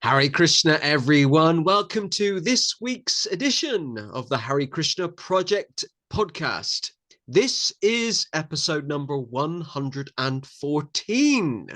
Hare Krishna, everyone. Welcome to this week's edition of the Hare Krishna Project podcast. This is episode number 114.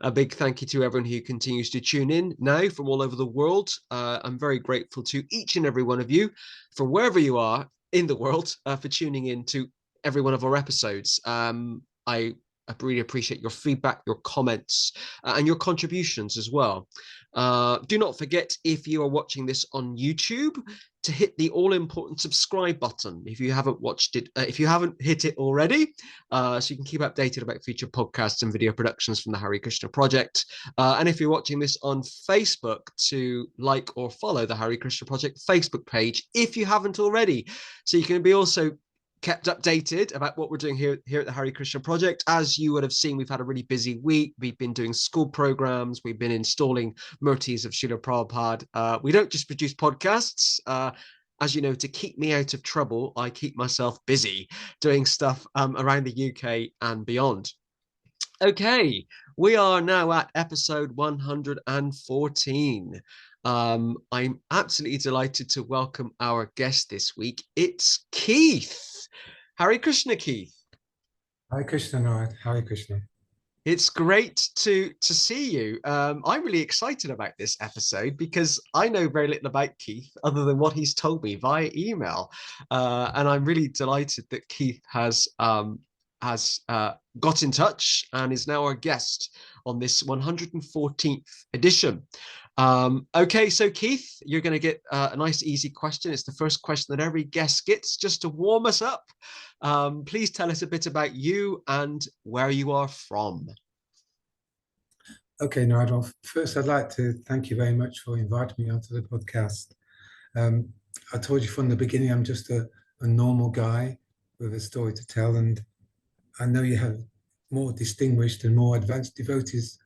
A big thank you to everyone who continues to tune in now from all over the world. I'm very grateful to each and every one of you from wherever you are in the world for tuning in to every one of our episodes. I really appreciate your feedback, your comments, and your contributions as well. Do not forget, if you are watching this on YouTube, to hit the all-important subscribe button if you haven't watched it, if you haven't hit it already, so you can keep updated about future podcasts and video productions from the Hare Krishna Project. And if you're watching this on Facebook, to like or follow the Hare Krishna Project Facebook page if you haven't already, so you can be also kept updated about what we're doing here at the Hare Krishna Project. As you would have seen, we've had a really busy week. We've been doing school programs. We've been installing murtis of Srila Prabhupada. We don't just produce podcasts. As you know, to keep me out of trouble, I keep myself busy doing stuff around the UK and beyond. Okay, we are now at episode 114. I'm absolutely delighted to welcome our guest this week. It's Keith. Hare Krishna, Keith. Hare Krishna, Narad. Hare Krishna. It's great to see you. I'm really excited about this episode because I know very little about Keith other than what he's told me via email, and I'm really delighted that Keith has got in touch and is now our guest on this 114th edition. Okay, so Keith, you're going to get a nice easy question. It's the first question that every guest gets, just to warm us up. Please tell us a bit about you and where you are from. Okay, Nigel. First, I'd like to thank you very much for inviting me onto the podcast. I told you from the beginning I'm just a normal guy with a story to tell, and I know you have more distinguished and more advanced devotees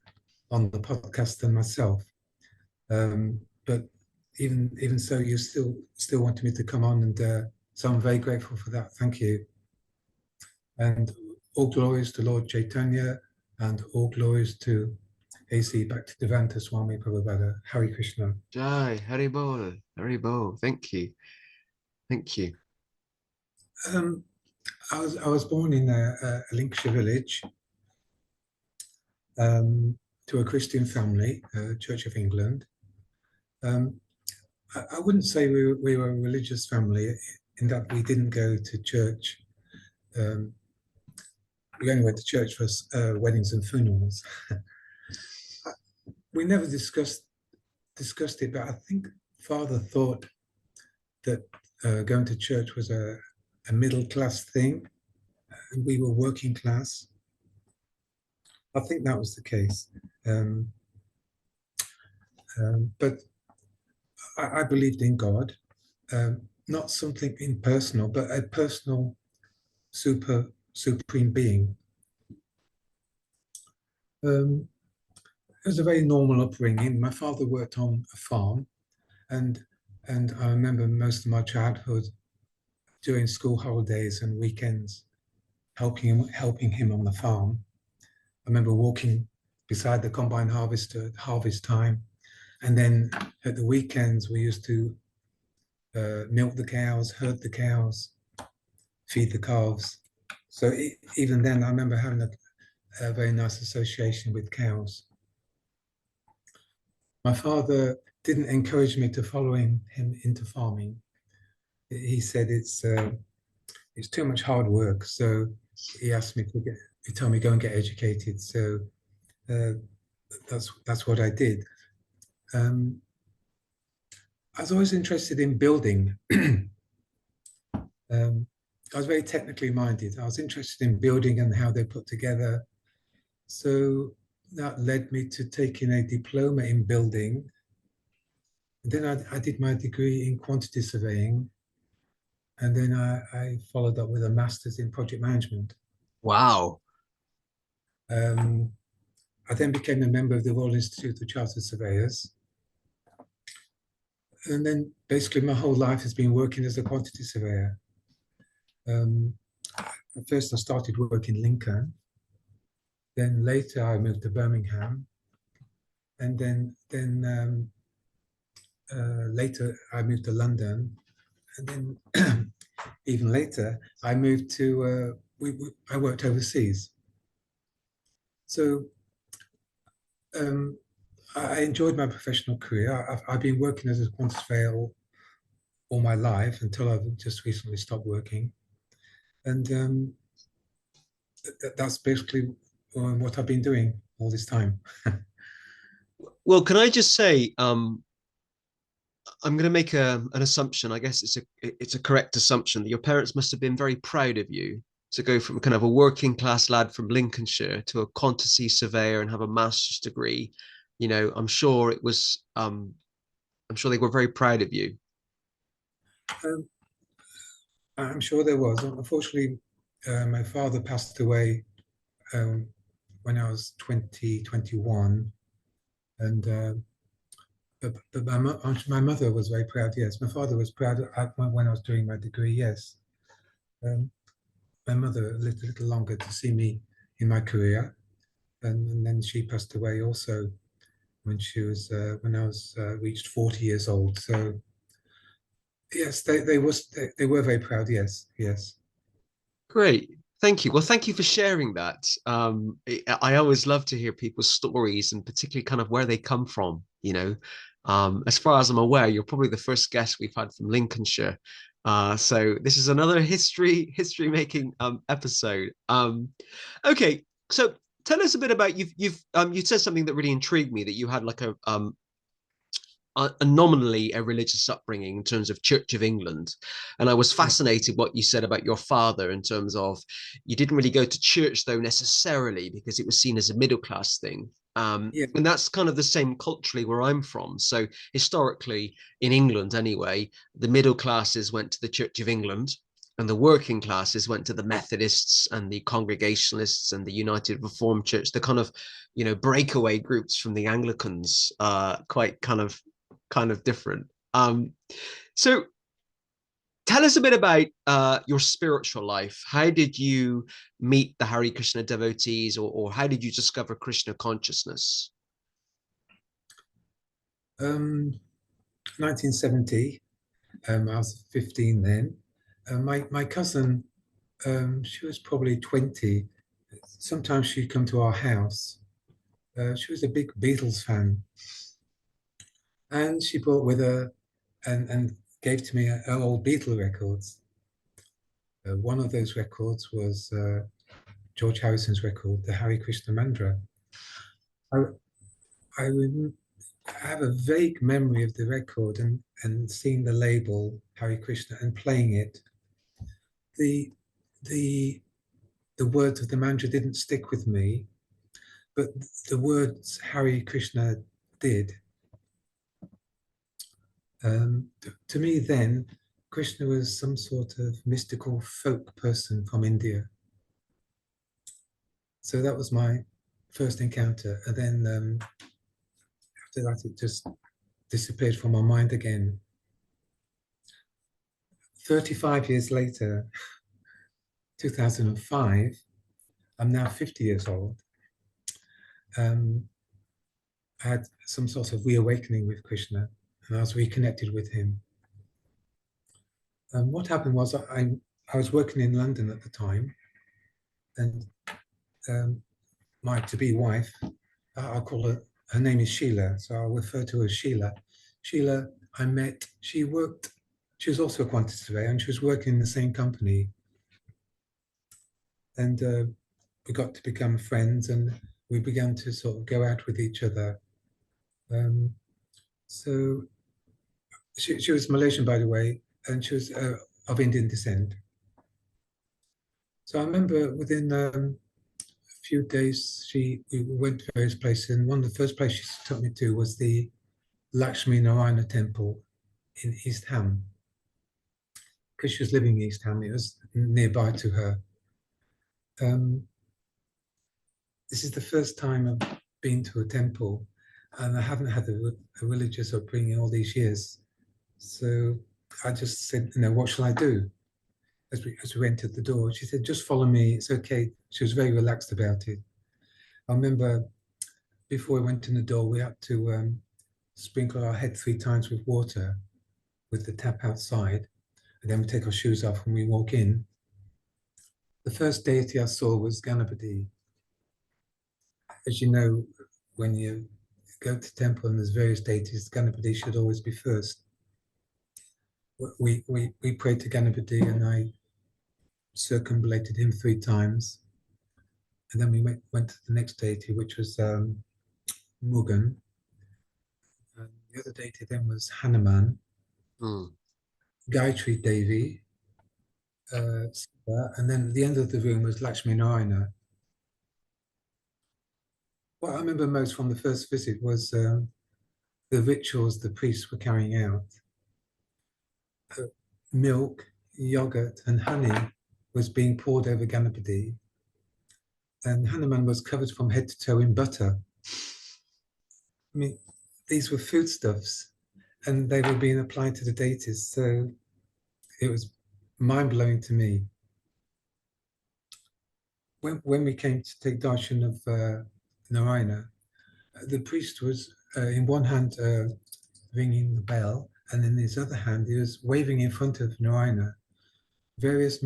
on the podcast than myself. But even so, you still wanted me to come on, and so I'm very grateful for that. Thank you. And all glories to Lord Chaitanya, and all glories to A.C. Bhaktivedanta Swami Prabhupada. Hare Krishna. Jai, Hare Bol, Hare Bol. Thank you. Thank you. I was born in a Lincolnshire village to a Christian family, Church of England. I wouldn't say we were a religious family in that we didn't go to church. We only went to church for weddings and funerals. We never discussed it, but I think Father thought that going to church was a middle class thing, and we were working class. I think that was the case. But I believed in God, not something impersonal, but a personal supreme being. It was a very normal upbringing. My father worked on a farm, and I remember most of my childhood during school holidays and weekends helping him on the farm. I remember walking beside the combine harvester at harvest time, and then at the weekends we used to milk the cows, herd the cows, feed the calves. So even then I remember having a very nice association with cows. My father didn't encourage me to follow him into farming. He said it's too much hard work. So he asked me he told me go and get educated. So that's what I did. I was always interested in building. I was very technically minded. I was interested in building and how they're put together. So that led me to taking a diploma in building. And then I did my degree in quantity surveying. And then I followed up with a master's in project management. Wow. I then became a member of the Royal Institute of Chartered Surveyors. And then basically my whole life has been working as a quantity surveyor. First I started work in Lincoln. Then later I moved to Birmingham. and then later I moved to London, and then even later I moved to I worked overseas. So I enjoyed my professional career. I've been working as a quantity surveyor all my life until I've just recently stopped working, and that's basically what I've been doing all this time. Well, can I just say, I'm going to make an assumption. I guess it's a correct assumption that your parents must have been very proud of you to go from kind of a working class lad from Lincolnshire to a quantity surveyor and have a master's degree. You know, I'm sure it was. I'm sure they were very proud of you. Um, I'm sure there was. Unfortunately, my father passed away um, when I was 21, and but my mother was very proud. Yes, my father was proud when I was doing my degree. Yes, um, my mother lived a little longer to see me in my career, and then she passed away also when I was reached 40 years old. So yes, they were very proud. Yes, yes. Great. Thank you. Well, thank you for sharing that. I always love to hear people's stories and particularly kind of where they come from, you know. As far as I'm aware, you're probably the first guest we've had from Lincolnshire. So this is another history making episode. Okay, so tell us a bit about you said something that really intrigued me, that you had like a nominally a religious upbringing in terms of Church of England. And I was Yeah, fascinated what you said about your father in terms of you didn't really go to church though necessarily because it was seen as a middle class thing. yeah, And that's kind of the same culturally where I'm from. So historically in England anyway, the middle classes went to the Church of England and the working classes went to the Methodists and the Congregationalists and the United Reformed Church, the kind of, you know, breakaway groups from the Anglicans, quite kind of different. So tell us a bit about your spiritual life. How did you meet the Hare Krishna devotees, or how did you discover Krishna consciousness? um, 1970. I was 15 then. My cousin, she was probably 20. Sometimes she'd come to our house. She was a big Beatles fan, and she brought with her and gave to me her old Beatle records. One of those records was George Harrison's record, the Hare Krishna Mantra. I, I, I have a vague memory of the record and seeing the label Hare Krishna and playing it. The the the words of the mantra didn't stick with me, but the words Hare Krishna did. To me, then, Krishna was some sort of mystical folk person from India. So that was my first encounter. And then after that, it just disappeared from my mind again. 35 years later, 2005, I'm now 50 years old. I had some sort of reawakening with Krishna, and I was reconnected with him. And what happened was I was working in London at the time, and um, my to-be wife, I'll call her name is Sheila, so I'll refer to her as Sheila. Sheila, I met, she was also a quantity surveyor, and she was working in the same company. And we got to become friends, and we began to sort of go out with each other. Um, so she was Malaysian, by the way, and she was of Indian descent. So I remember within a few days, we went to various places, and one of the first places she took me to was the Lakshmi Narayana temple in East Ham. Because she was living in East Ham, it was nearby to her. This is the first time I've been to a temple, and I haven't had a religious upbringing all these years. So I just said, what shall I do? As we entered the door, she said, just follow me. It's okay. She was very relaxed about it. I remember before we went in the door, we had to sprinkle our head 3 times with water with the tap outside, and then we take our shoes off when we walk in. The first deity I saw was Ganapati. As you know, when you go to temple and there's various deities, Ganapati should always be first. We prayed to Ganapati and I circumambulated him 3 times. And then we went to the next deity, which was Mugan. And the other deity then was Hanuman, Gayatri Devi, and then at the end of the room was Lakshmi Narayana. What I remember most from the first visit was the rituals the priests were carrying out. Milk, yogurt, and honey was being poured over Ganapati, and Hanuman was covered from head to toe in butter. I mean, these were foodstuffs, and they were being applied to the deities, so it was mind-blowing to me. When we came to take darshan of Narayana, the priest was in one hand ringing the bell, and in his other hand he was waving in front of Narayana various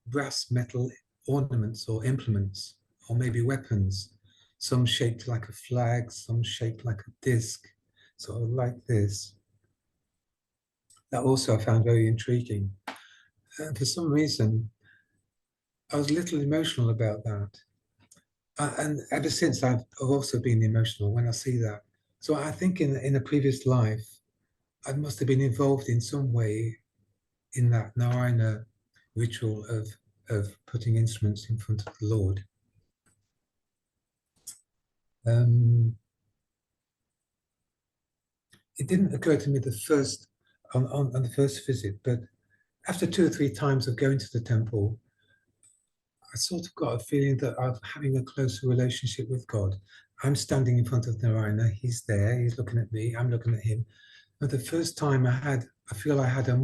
brass metal ornaments or implements, or maybe weapons, some shaped like a flag, some shaped like a disc, sort of like this. That also I found very intriguing. And for some reason, I was a little emotional about that. And ever since, I've also been emotional when I see that. So I think in a previous life, I must have been involved in some way in that Narayana ritual of putting instruments in front of the Lord. It didn't occur to me on the first visit, but after 2 or 3 times of going to the temple, I sort of got a feeling that I'm having a closer relationship with God. I'm standing in front of Narayana, he's there, he's looking at me, I'm looking at him. But the first time I feel I had a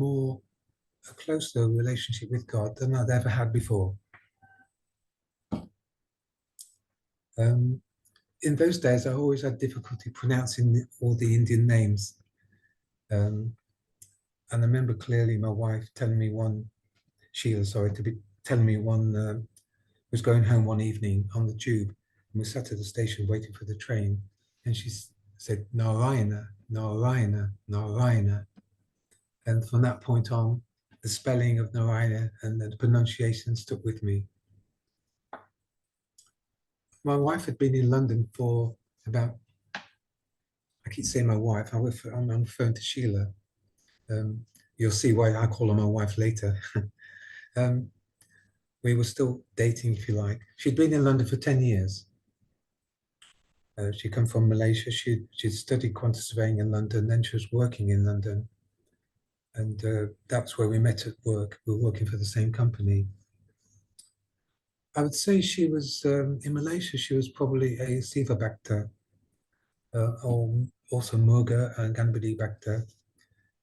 closer relationship with God than I'd ever had before. In those days, I always had difficulty pronouncing all the Indian names. And I remember clearly my wife telling me was going home one evening on the tube, and we sat at the station waiting for the train, and she said, Narayana, Narayana, Narayana. And from that point on, the spelling of Narayana and the pronunciation stuck with me. My wife had been in London for about, I keep saying my wife, I'm referring to Sheila. You'll see why I call her my wife later. We were still dating, if you like. She'd been in London for 10 years. She'd come from Malaysia. She'd studied quantity surveying in London. Then she was working in London. And that's where we met at work. We were working for the same company. I would say she was, in Malaysia, she was probably a Siva Bhakta, or also Murga and Ganpati Bhakta.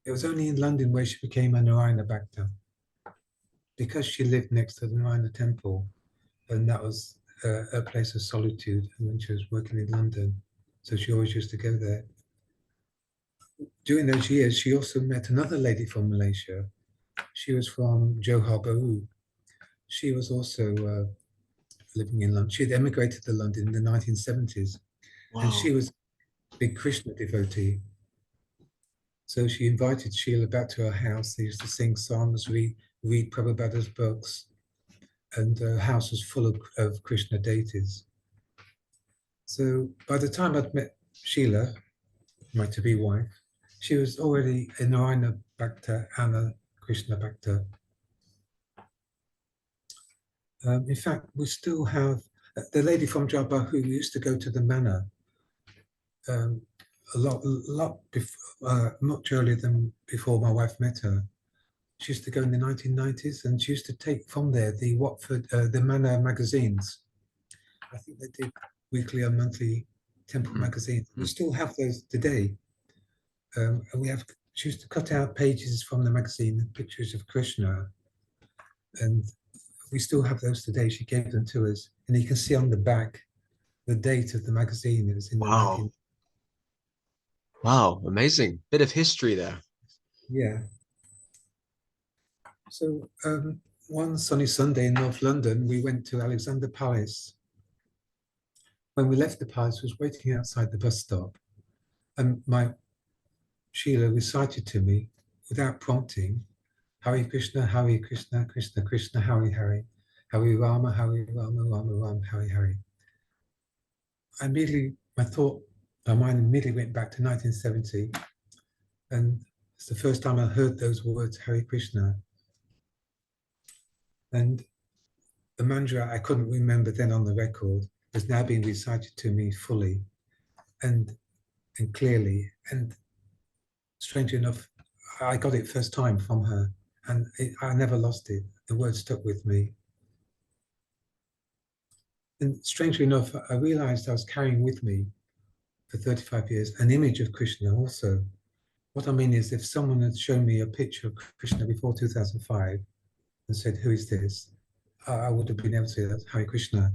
It was only in London where she became a Narayana Bhakta, because she lived next to the Narayana temple, and that was a place of solitude when she was working in London. So she always used to go there. During those years, she also met another lady from Malaysia. She was from Johor Bahru. She was also living in London. She had emigrated to London in the 1970s. Wow. And she was a big Krishna devotee. So she invited Sheila back to her house. They used to sing songs, read Prabhupada's books, and her house was full of Krishna deities. So by the time I'd met Sheila, my to-be wife, she was already a Narayana Bhakta and a Krishna Bhakta. In fact, we still have the lady from Jabba who used to go to the manor a lot before, much earlier than before my wife met her. She used to go in the 1990s, and she used to take from there the the manor magazines. I think they did weekly or monthly temple magazines. We still have those today. And she used to cut out pages from the magazine, pictures of Krishna, and we still have those today. She gave them to us, and you can see on the back the date of the magazine. It was in the Wow. 19. Wow, amazing. Bit of history there. Yeah. So one sunny Sunday in North London, we went to Alexandra Palace. When we left the palace, we was waiting outside the bus stop, and my Sheila recited to me without prompting, Hare Krishna, Hare Krishna, Krishna Krishna, Hare Hare, Hare Rama, Hare Rama, Rama Rama, Hare Hare. My mind immediately went back to 1970, and it's the first time I heard those words, Hare Krishna. And the mantra I couldn't remember then on the record has now been recited to me fully and clearly. And strangely enough, I got it first time from her, and I never lost it. The words stuck with me. And strangely enough, I realized I was carrying with me for 35 years an image of Krishna also. What I mean is, if someone had shown me a picture of Krishna before 2005 and said, "Who is this?" I would have been able to say that's Hare Krishna.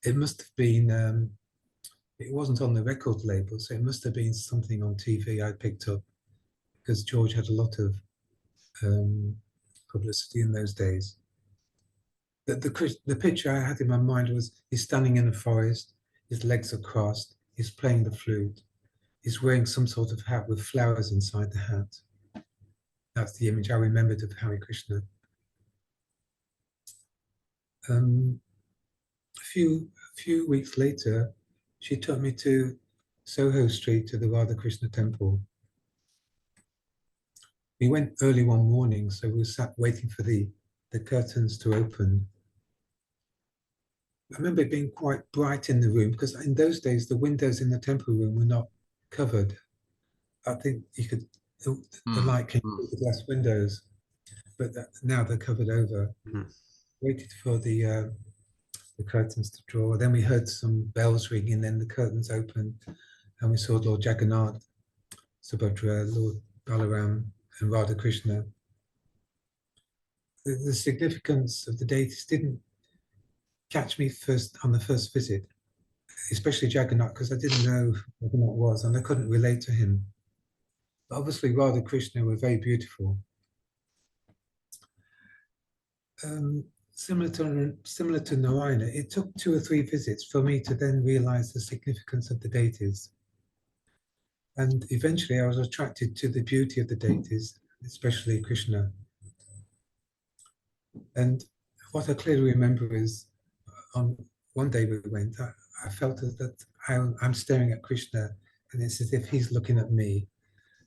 It must have been, it wasn't on the record label, so it must have been something on TV I picked up, because George had a lot of publicity in those days. The picture I had in my mind was he's standing in a forest, his legs are crossed, he's playing the flute, he's wearing some sort of hat with flowers inside the hat. That's the image I remembered of Hare Krishna. A few weeks later, she took me to Soho Street to the Radha Krishna temple. We went early one morning, so we sat waiting for the curtains to open. I remember it being quite bright in the room, because in those days the windows in the temple room were not covered. I think the light came through the glass windows, but now they're covered over. Waited for the curtains to draw. Then we heard some bells ring, and then the curtains opened, and we saw Lord Jagannath, Subhadra, Lord Balaram, and Radha Krishna. The significance of the deities didn't catch me first on the first visit, especially Jagannath, because I didn't know who Jagannath was and I couldn't relate to him. But obviously, Radha Krishna were very beautiful. Similar to Narayana, it took 2 or 3 visits for me to then realize the significance of the deities. And eventually I was attracted to the beauty of the deities, especially Krishna. And what I clearly remember is, on one day we went, I felt that I'm staring at Krishna, and it's as if he's looking at me.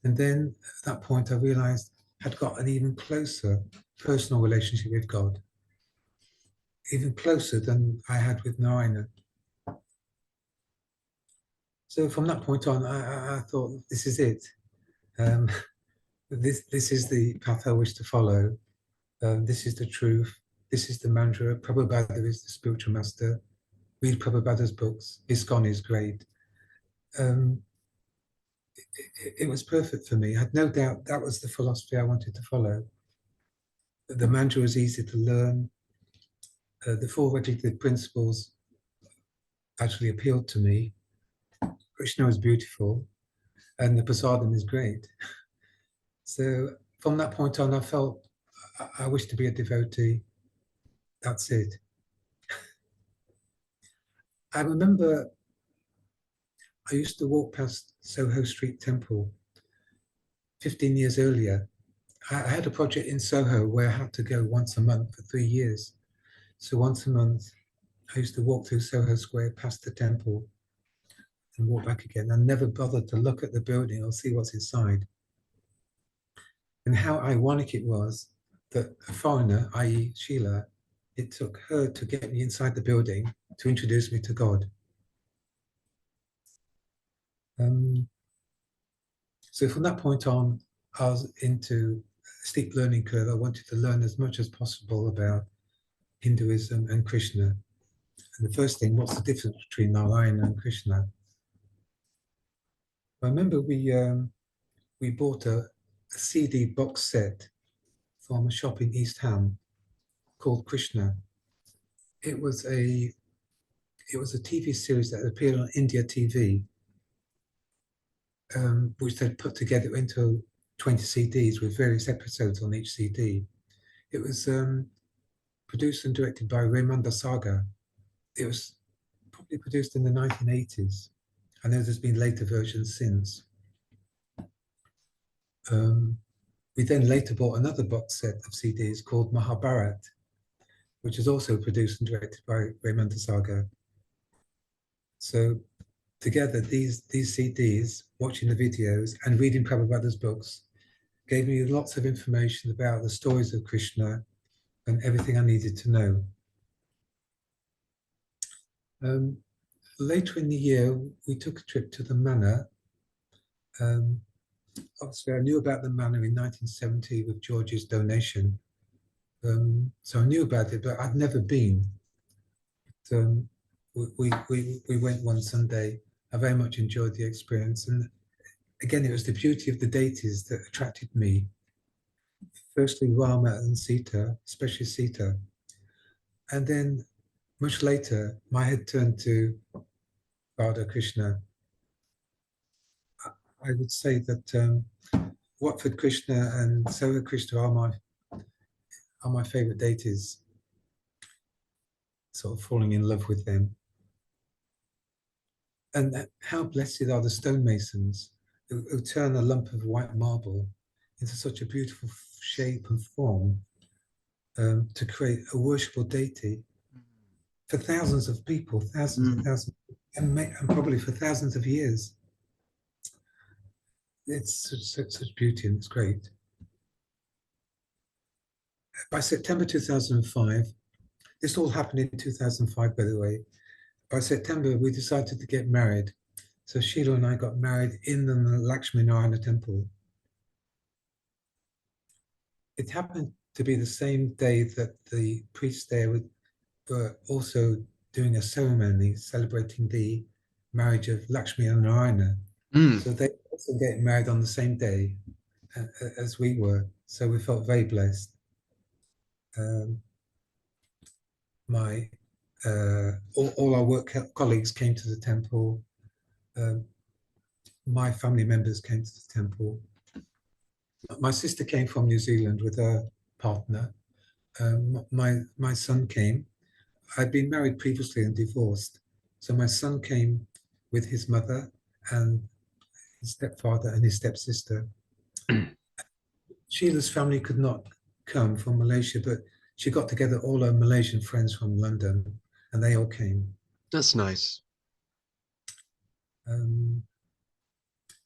And then at that point I realized I'd got an even closer personal relationship with God, even closer than I had with Narayana. So from that point on, I thought, this is it. This is the path I wish to follow. This is the truth. This is the mantra. Prabhupada is the spiritual master. Read Prabhupada's books. ISKCON is great. It was perfect for me. I had no doubt that was the philosophy I wanted to follow. The mantra was easy to learn. The 4 regulative principles actually appealed to me. Krishna was beautiful, and the prasadam is great. So from that point on, I felt I wish to be a devotee. That's it. I remember I used to walk past Soho Street Temple 15 years earlier. I had a project in Soho where I had to go once a month for 3 years. So once a month, I used to walk through Soho Square past the temple and walk back again. I never bothered to look at the building or see what's inside. And how ironic it was that a foreigner, i.e. Sheila, it took her to get me inside the building to introduce me to God. So from that point on, I was into a steep learning curve. I wanted to learn as much as possible about Hinduism and Krishna. And the first thing, what's the difference between Narayana and Krishna? I remember we bought a CD box set from a shop in East Ham called Krishna. It was it was a TV series that appeared on India TV, which they'd put together into 20 CDs with various episodes on each CD. It was produced and directed by Raymond Saga. It was probably produced in the 1980s. I know there's been later versions since. We then later bought another box set of CDs called Mahabharat, which is also produced and directed by Raymond Saga. So together, these CDs, watching the videos and reading Prabhupada's books, gave me lots of information about the stories of Krishna and everything I needed to know. Later in the year, we took a trip to the manor. Obviously, I knew about the manor in 1970 with George's donation. So I knew about it, but I'd never been. We went one Sunday. I very much enjoyed the experience. And again, it was the beauty of the deities that attracted me. Firstly, Rama and Sita, especially Sita. And then much later, my head turned to Radha Krishna. I would say that Watford Krishna and Soha Krishna are my favorite deities. Sort of falling in love with them. And how blessed are the stonemasons who turn a lump of white marble into such a beautiful shape and form to create a worshipful deity for thousands of people, thousands and thousands, and probably for thousands of years. It's such beauty, and it's great. By September 2005, this all happened in 2005, by the way. By September, we decided to get married. So Sheila and I got married in the Lakshmi Narayana temple. It happened to be the same day that the priests there were also doing a ceremony celebrating the marriage of Lakshmi and Narayana. So they also get married on the same day as we were. So we felt very blessed. All our work colleagues came to the temple. My family members came to the temple. My sister came from New Zealand with her partner. My son came. I'd been married previously and divorced. So my son came with his mother and his stepfather and his stepsister. Sheila's family could not come from Malaysia, but she got together all her Malaysian friends from London, and they all came. That's nice.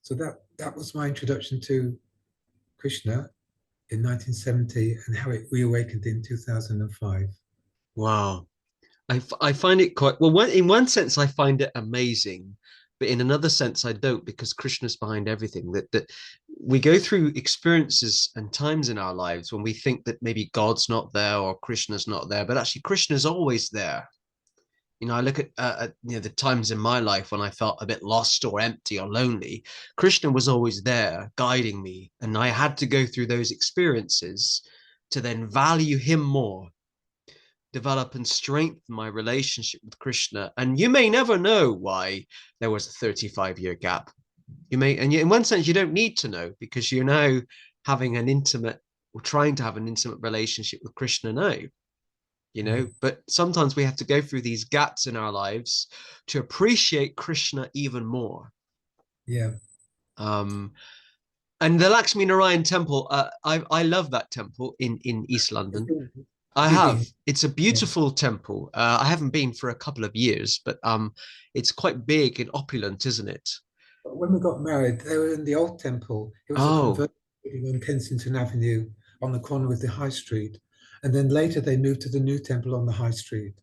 So that was my introduction to Krishna in 1970 and how it reawakened in 2005. Wow. I find it quite, well, in one sense, I find it amazing, but in another sense, I don't, because Krishna's behind everything. That we go through experiences and times in our lives when we think that maybe God's not there or Krishna's not there, but actually Krishna's always there. You know, I look at the times in my life when I felt a bit lost or empty or lonely. Krishna was always there guiding me, and I had to go through those experiences to then value him more, develop and strengthen my relationship with Krishna. And you may never know why there was a 35-year gap. You may, and in one sense, you don't need to know, because you're now having an intimate, or trying to have an intimate relationship with Krishna now. You know, but sometimes we have to go through these gaps in our lives to appreciate Krishna even more. Yeah. And the Lakshmi Narayan temple, I love that temple in East London. I have. It's a beautiful temple. I haven't been for a couple of years, but it's quite big and opulent, isn't it? When we got married, they were in the old temple. It was a converted on Kensington Avenue on the corner with the High Street. And then later they moved to the new temple on the High Street.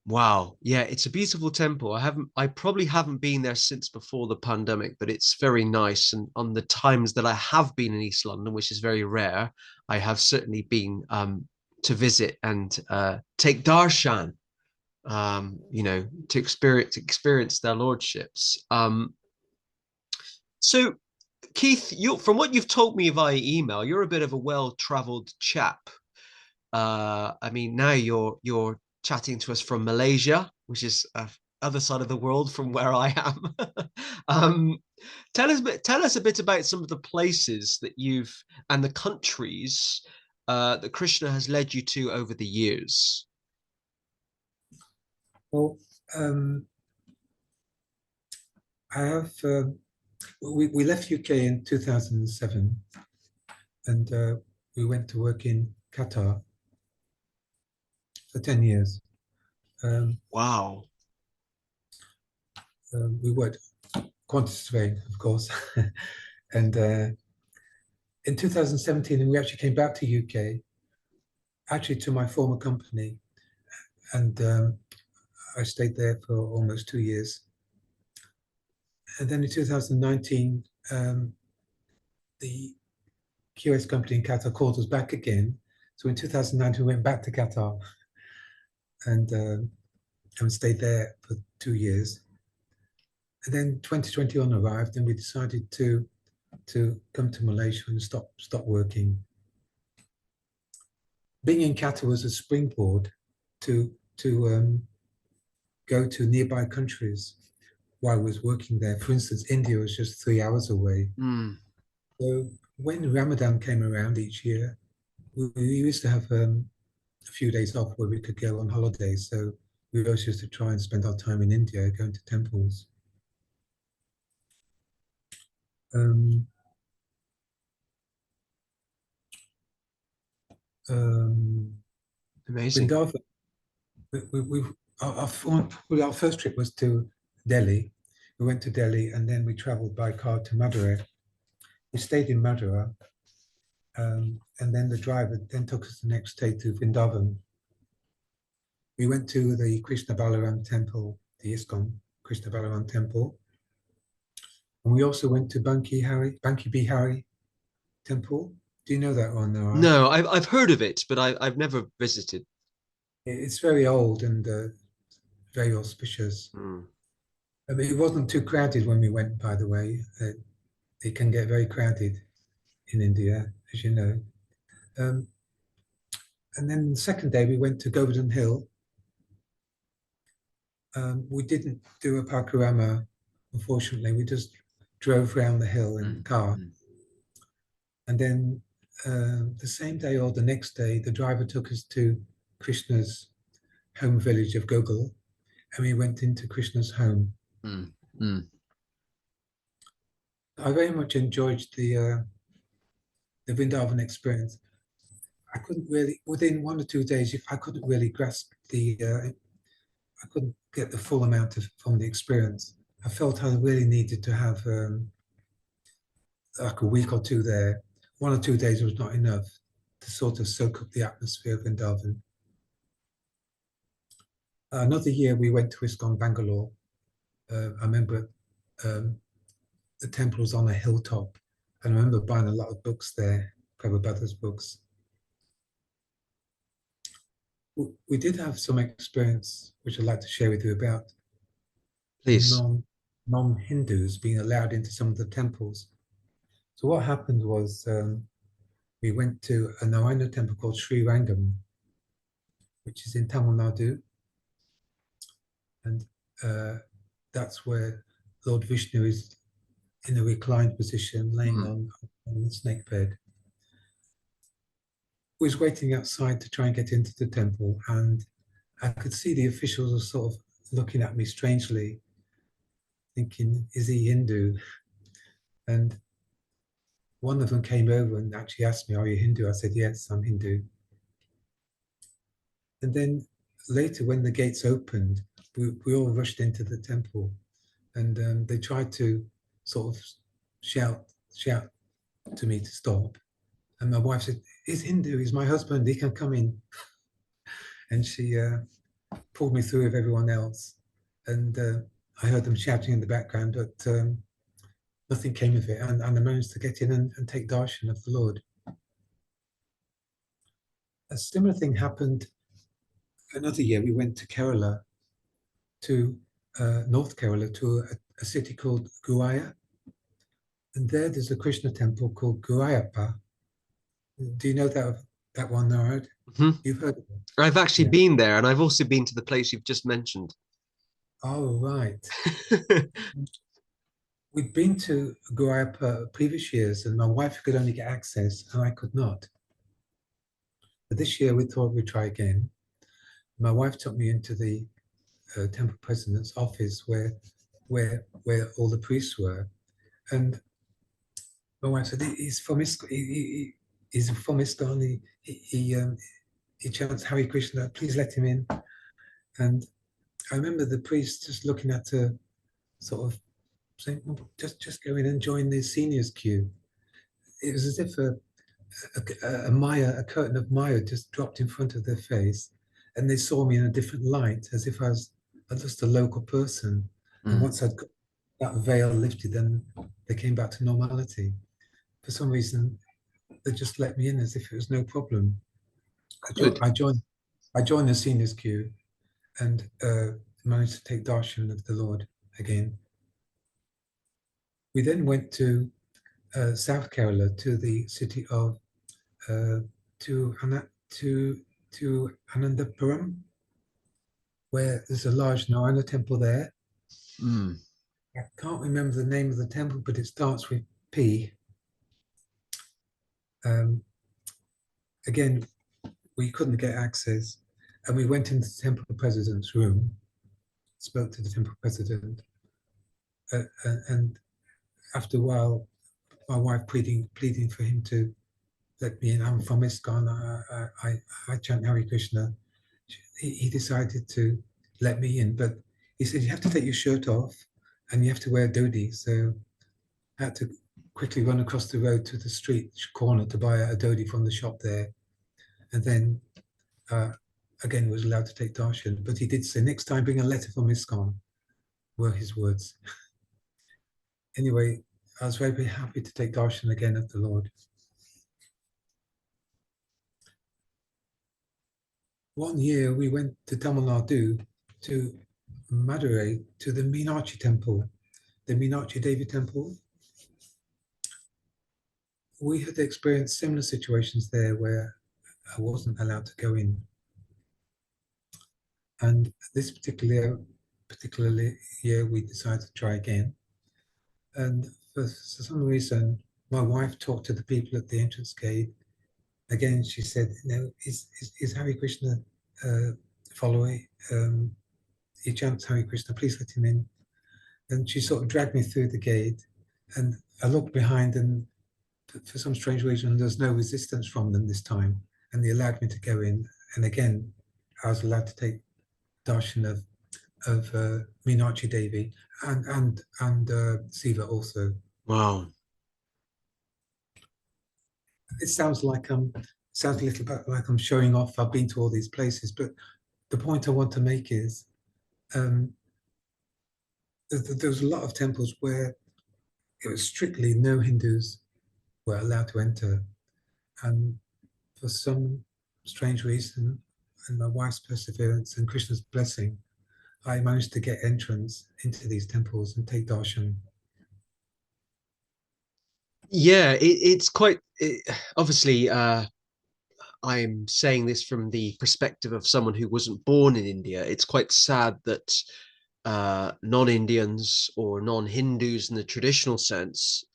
Wow. Yeah, it's a beautiful temple. I probably haven't been there since before the pandemic, but it's very nice. And on the times that I have been in East London, which is very rare, I have certainly been to visit and take darshan, you know, to experience their lordships. So Keith, from what you've told me via email, you're a bit of a well-traveled chap. I mean, now you're chatting to us from Malaysia. which is other side of the world from where I am. um, tell us a bit about some of the places that you've and the countries that Krishna has led you to over the years. Well, I have. We left UK in 2007, and we went to work in Qatar for 10 years. Wow. We worked quantity surveying, of course, and in 2017, we actually came back to UK, actually to my former company, and I stayed there for almost 2 years. And then in 2019, the QS company in Qatar called us back again. So in 2019, we went back to Qatar and stayed there for 2 years. And then 2021 arrived, and we decided to come to Malaysia and stop working. Being in Qatar was a springboard to go to nearby countries while I was working there. For instance, India was just 3 hours away. So when Ramadan came around each year, we used to have a few days off where we could go on holiday. So we always used to try and spend our time in India, going to temples. Amazing. Vrindavan, our first trip was to Delhi. We went to Delhi and then we traveled by car to Madurai. We stayed in Madurai, and then the driver then took us the next day to Vrindavan. We went to the Krishna Balaram temple, the ISKCON Krishna Balaram temple. And we also went to Banki Bihari temple. Do you know that one? No, I've heard of it, but I've never visited. It's very old and very auspicious. I mean, it wasn't too crowded when we went, by the way. It can get very crowded in India, as you know. And then the second day we went to Govardhan Hill. We didn't do a Pakurama, unfortunately. We just drove around the hill in the car. And then the same day or the next day, the driver took us to Krishna's home village of Gogol, and we went into Krishna's home. I very much enjoyed the Vrindavan experience. I couldn't really, within 1 or 2 days, I couldn't really grasp I couldn't get the full amount from the experience. I felt I really needed to have like a week or two there. 1 or 2 days was not enough to sort of soak up the atmosphere of Vrindavan. Another year we went to ISKCON Bangalore. I remember the temple was on a hilltop, and I remember buying a lot of books there, Prabhupada's books. We did have some experience, which I'd like to share with you about. Please. Non-Hindus being allowed into some of the temples. So what happened was we went to a Narayana temple called Sri Rangam, which is in Tamil Nadu. And that's where Lord Vishnu is in a reclined position, laying on the snake bed. We was waiting outside to try and get into the temple, and I could see the officials were sort of looking at me strangely, thinking, is he Hindu? And one of them came over and actually asked me, are you Hindu? I said, yes, I'm Hindu. And then later, when the gates opened, we all rushed into the temple, and they tried to sort of shout to me to stop. And my wife said, he's Hindu, he's my husband, he can come in. And she pulled me through with everyone else. And I heard them shouting in the background, but nothing came of it. And I managed to get in and take darshan of the Lord. A similar thing happened another year. We went to Kerala, to North Kerala, to a city called Guaya. And there's a Krishna temple called Gurayappa. Do you know that one, Narad? You've heard of it? I've actually been there, and I've also been to the place you've just mentioned. Oh, right. We'd been to Goa previous years, and my wife could only get access, and I could not. But this year, we thought we'd try again. My wife took me into the temple president's office where all the priests were, and my wife said he's from he's from ISKCON. He chants Hare Krishna. Please let him in. And I remember the priest just looking at her, sort of saying, well, just go in and join the seniors queue. It was as if a curtain of Maya just dropped in front of their face, and they saw me in a different light, as if I was just a local person. And once I'd got that veil lifted, then they came back to normality. For some reason, they just let me in as if it was no problem. Good. I joined the seniors queue and managed to take darshan of the Lord again. We then went to South Kerala, to the city of to Anandapuram, where there's a large Narayana temple there. I can't remember the name of the temple, but it starts with P. Again, we couldn't get access, and we went into the temple president's room, spoke to the temple president, and after a while, my wife pleading for him to let me in. I'm from ISKCON. I chant Hare Krishna. He decided to let me in, but he said you have to take your shirt off and you have to wear a dhoti. So I had to quickly run across the road to the street corner to buy a dhoti from the shop there, and then again was allowed to take darshan. But he did say next time bring a letter from ISKCON, were his words. Anyway, I was very, very happy to take darshan again of the Lord. One year we went to Tamil Nadu, to Madurai, to the Meenakshi temple, the Meenakshi Devi temple. We had experienced similar situations there where I wasn't allowed to go in. And this particular year, we decided to try again. And for some reason, my wife talked to the people at the entrance gate. Again, she said, is Hare Krishna follower? He chants Hare Krishna, please let him in. And she sort of dragged me through the gate, and I looked behind, and for some strange reason, there's no resistance from them this time, and they allowed me to go in. And again, I was allowed to take darshan of Meenakshi Devi and Siva also. Wow. It sounds a little bit like I'm showing off. I've been to all these places, but the point I want to make is there was a lot of temples where it was strictly no Hindus were allowed to enter, and for some strange reason, and my wife's perseverance and Krishna's blessing, I managed to get entrance into these temples and take darshan. Yeah, it's quite obviously. I'm saying this from the perspective of someone who wasn't born in India. It's quite sad that non-Indians or non-Hindus in the traditional sense,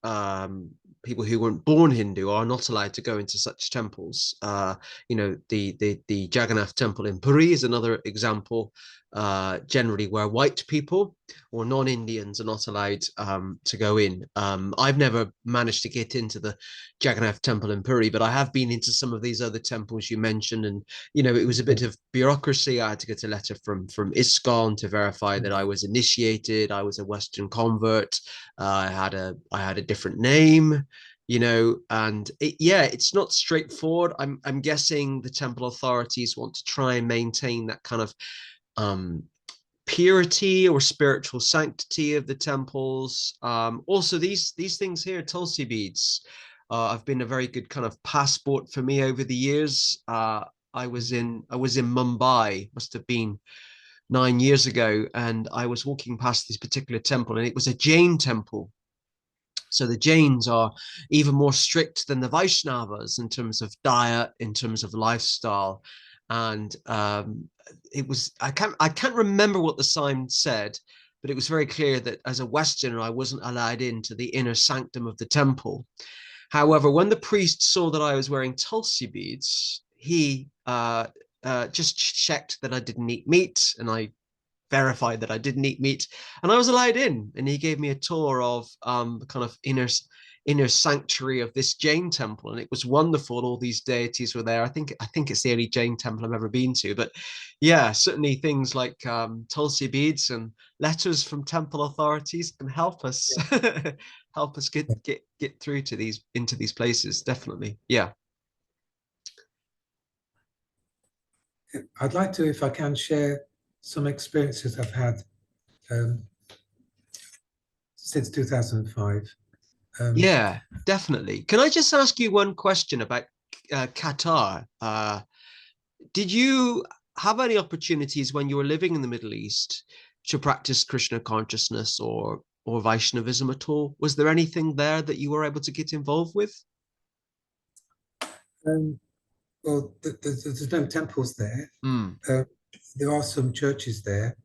people who weren't born Hindu, are not allowed to go into such temples. The Jagannath temple in Puri is another example, generally where white people or non-Indians are not allowed to go in. I've never managed to get into the Jagannath temple in Puri, but I have been into some of these other temples you mentioned, and it was a bit of bureaucracy. I had to get a letter from ISKCON to verify that I was initiated. I was a Western convert. I had a different name, and it's not straightforward. I'm guessing the temple authorities want to try and maintain that kind of purity or spiritual sanctity of the temples. Also, these things here, Tulsi beads, have been a very good kind of passport for me over the years. I was in Mumbai, must have been 9 years ago, and I was walking past this particular temple, and it was a Jain temple. So the Jains are even more strict than the Vaishnavas in terms of diet, in terms of lifestyle. and it was, I can't remember what the sign said, but it was very clear that as a Westerner, I wasn't allowed into the inner sanctum of the temple. However, when the priest saw that I was wearing tulsi beads, he just checked that I didn't eat meat, and I verified that I didn't eat meat, and I was allowed in. And he gave me a tour of the kind of inner sanctuary of this Jain temple, and it was wonderful. All these deities were there. I think it's the only Jain temple I've ever been to. But yeah, certainly things like tulsi beads and letters from temple authorities can help us help us get through to these into these places. Definitely, yeah. I'd like to, if I can, share some experiences I've had um, since 2005. Yeah, definitely. Can I just ask you one question about Qatar? Did you have any opportunities when you were living in the Middle East to practice Krishna consciousness or Vaishnavism at all? Was there anything there that you were able to get involved with? Um, well, there's no temples there. Mm, Uh, there are some churches there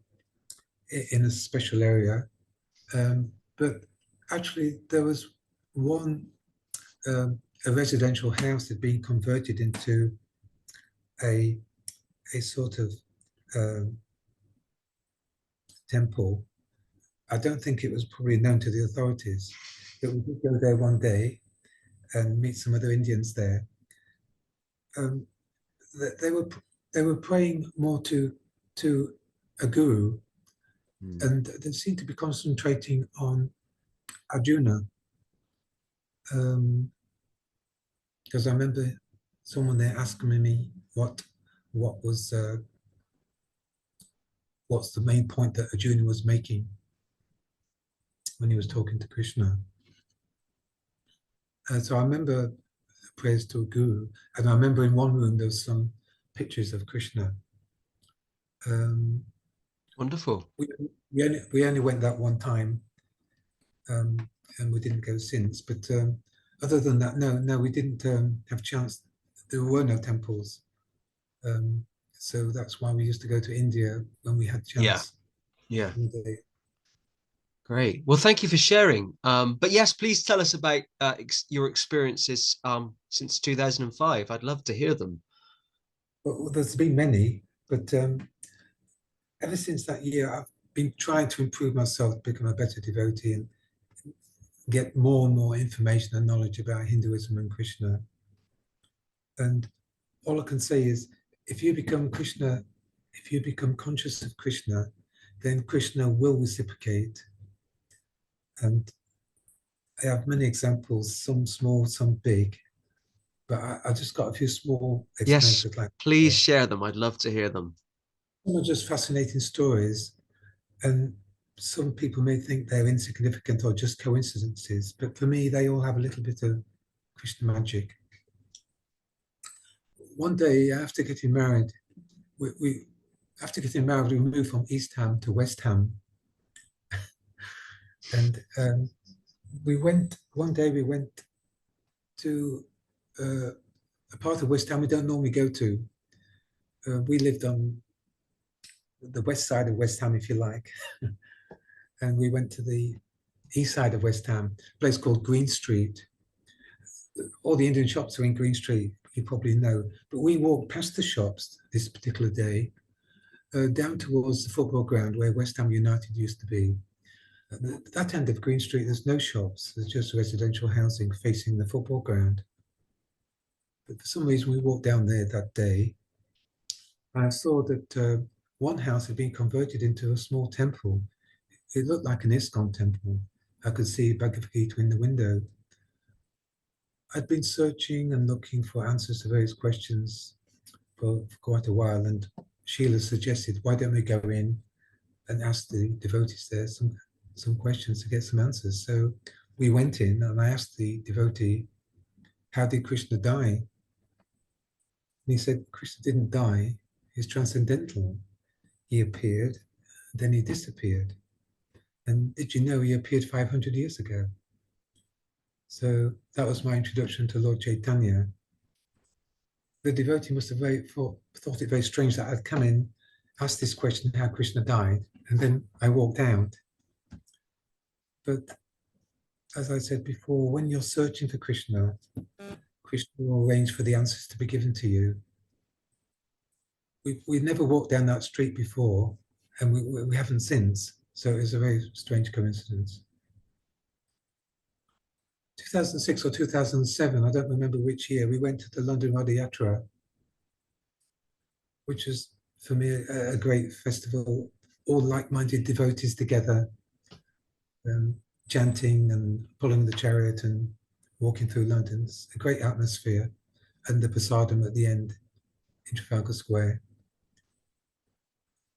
in a special area, but actually there was one a residential house that had been converted into a sort of um, temple. I don't think it was probably known to the authorities, but we did go there one day and meet some other Indians there. Um, they were praying more to a guru, mm. and they seemed to be concentrating on Arjuna. Because I remember someone there asking me what was what's the main point that Arjuna was making when he was talking to Krishna. So I remember prayers to a guru, and I remember in one room there was some pictures of Krishna. Um, Wonderful. we only went that one time, um, and we didn't go since. But other than that, no, we didn't have chance. There were no temples, so that's why we used to go to India when we had Yeah, chance. yeah. Great. Well, thank you for sharing. But yes, please tell us about your experiences since 2005. I'd love to hear them. Well, there's been many, but ever since that year, I've been trying to improve myself, become a better devotee, and get more and more information and knowledge about Hinduism and Krishna. And all I can say is, if you become Krishna, if you become conscious of Krishna, then Krishna will reciprocate. And I have many examples, some small, some big, but I just got a few small Yes, experiences like please that. share them. I'd love to hear them. Some are just fascinating stories, and some people may think they're insignificant or just coincidences, but for me, they all have a little bit of Krishna magic. One day after getting married, we after getting married, we moved from East Ham to West Ham, and we went one day. We went to a part of West Ham we don't normally go to. We lived on the west side of West Ham, if you like, and we went to the east side of West Ham, a place called Green Street. All the Indian shops are in Green Street, you probably know. But we walked past the shops this particular day, down towards the football ground where West Ham United used to be. At that end of Green Street, there's no shops. There's just residential housing facing the football ground. But for some reason, we walked down there that day, and I saw that one house had been converted into a small temple. It looked like an ISKCON temple. I could see Bhagavad Gita in the window. I'd been searching and looking for answers to various questions for quite a while, and Sheila suggested, why don't we go in and ask the devotees there some questions to get some answers. So we went in, and I asked the devotee, how did Krishna die? And he said, Krishna didn't die, he's transcendental. He appeared, then he disappeared. And did you know he appeared 500 years ago? So that was my introduction to Lord Chaitanya. the devotee must have thought it very strange that I'd come in, asked this question, how Krishna died, and then I walked out. But as I said before, when you're searching for Krishna, Krishna will arrange for the answers to be given to you. We've never walked down that street before, and we haven't since. So it's a very strange coincidence. 2006 or 2007, I don't remember which year, we went to the London Radha Yatra, which was for me a great festival, all like-minded devotees together, chanting and pulling the chariot and walking through London. It's a great atmosphere, and the prasadam at the end in Trafalgar Square.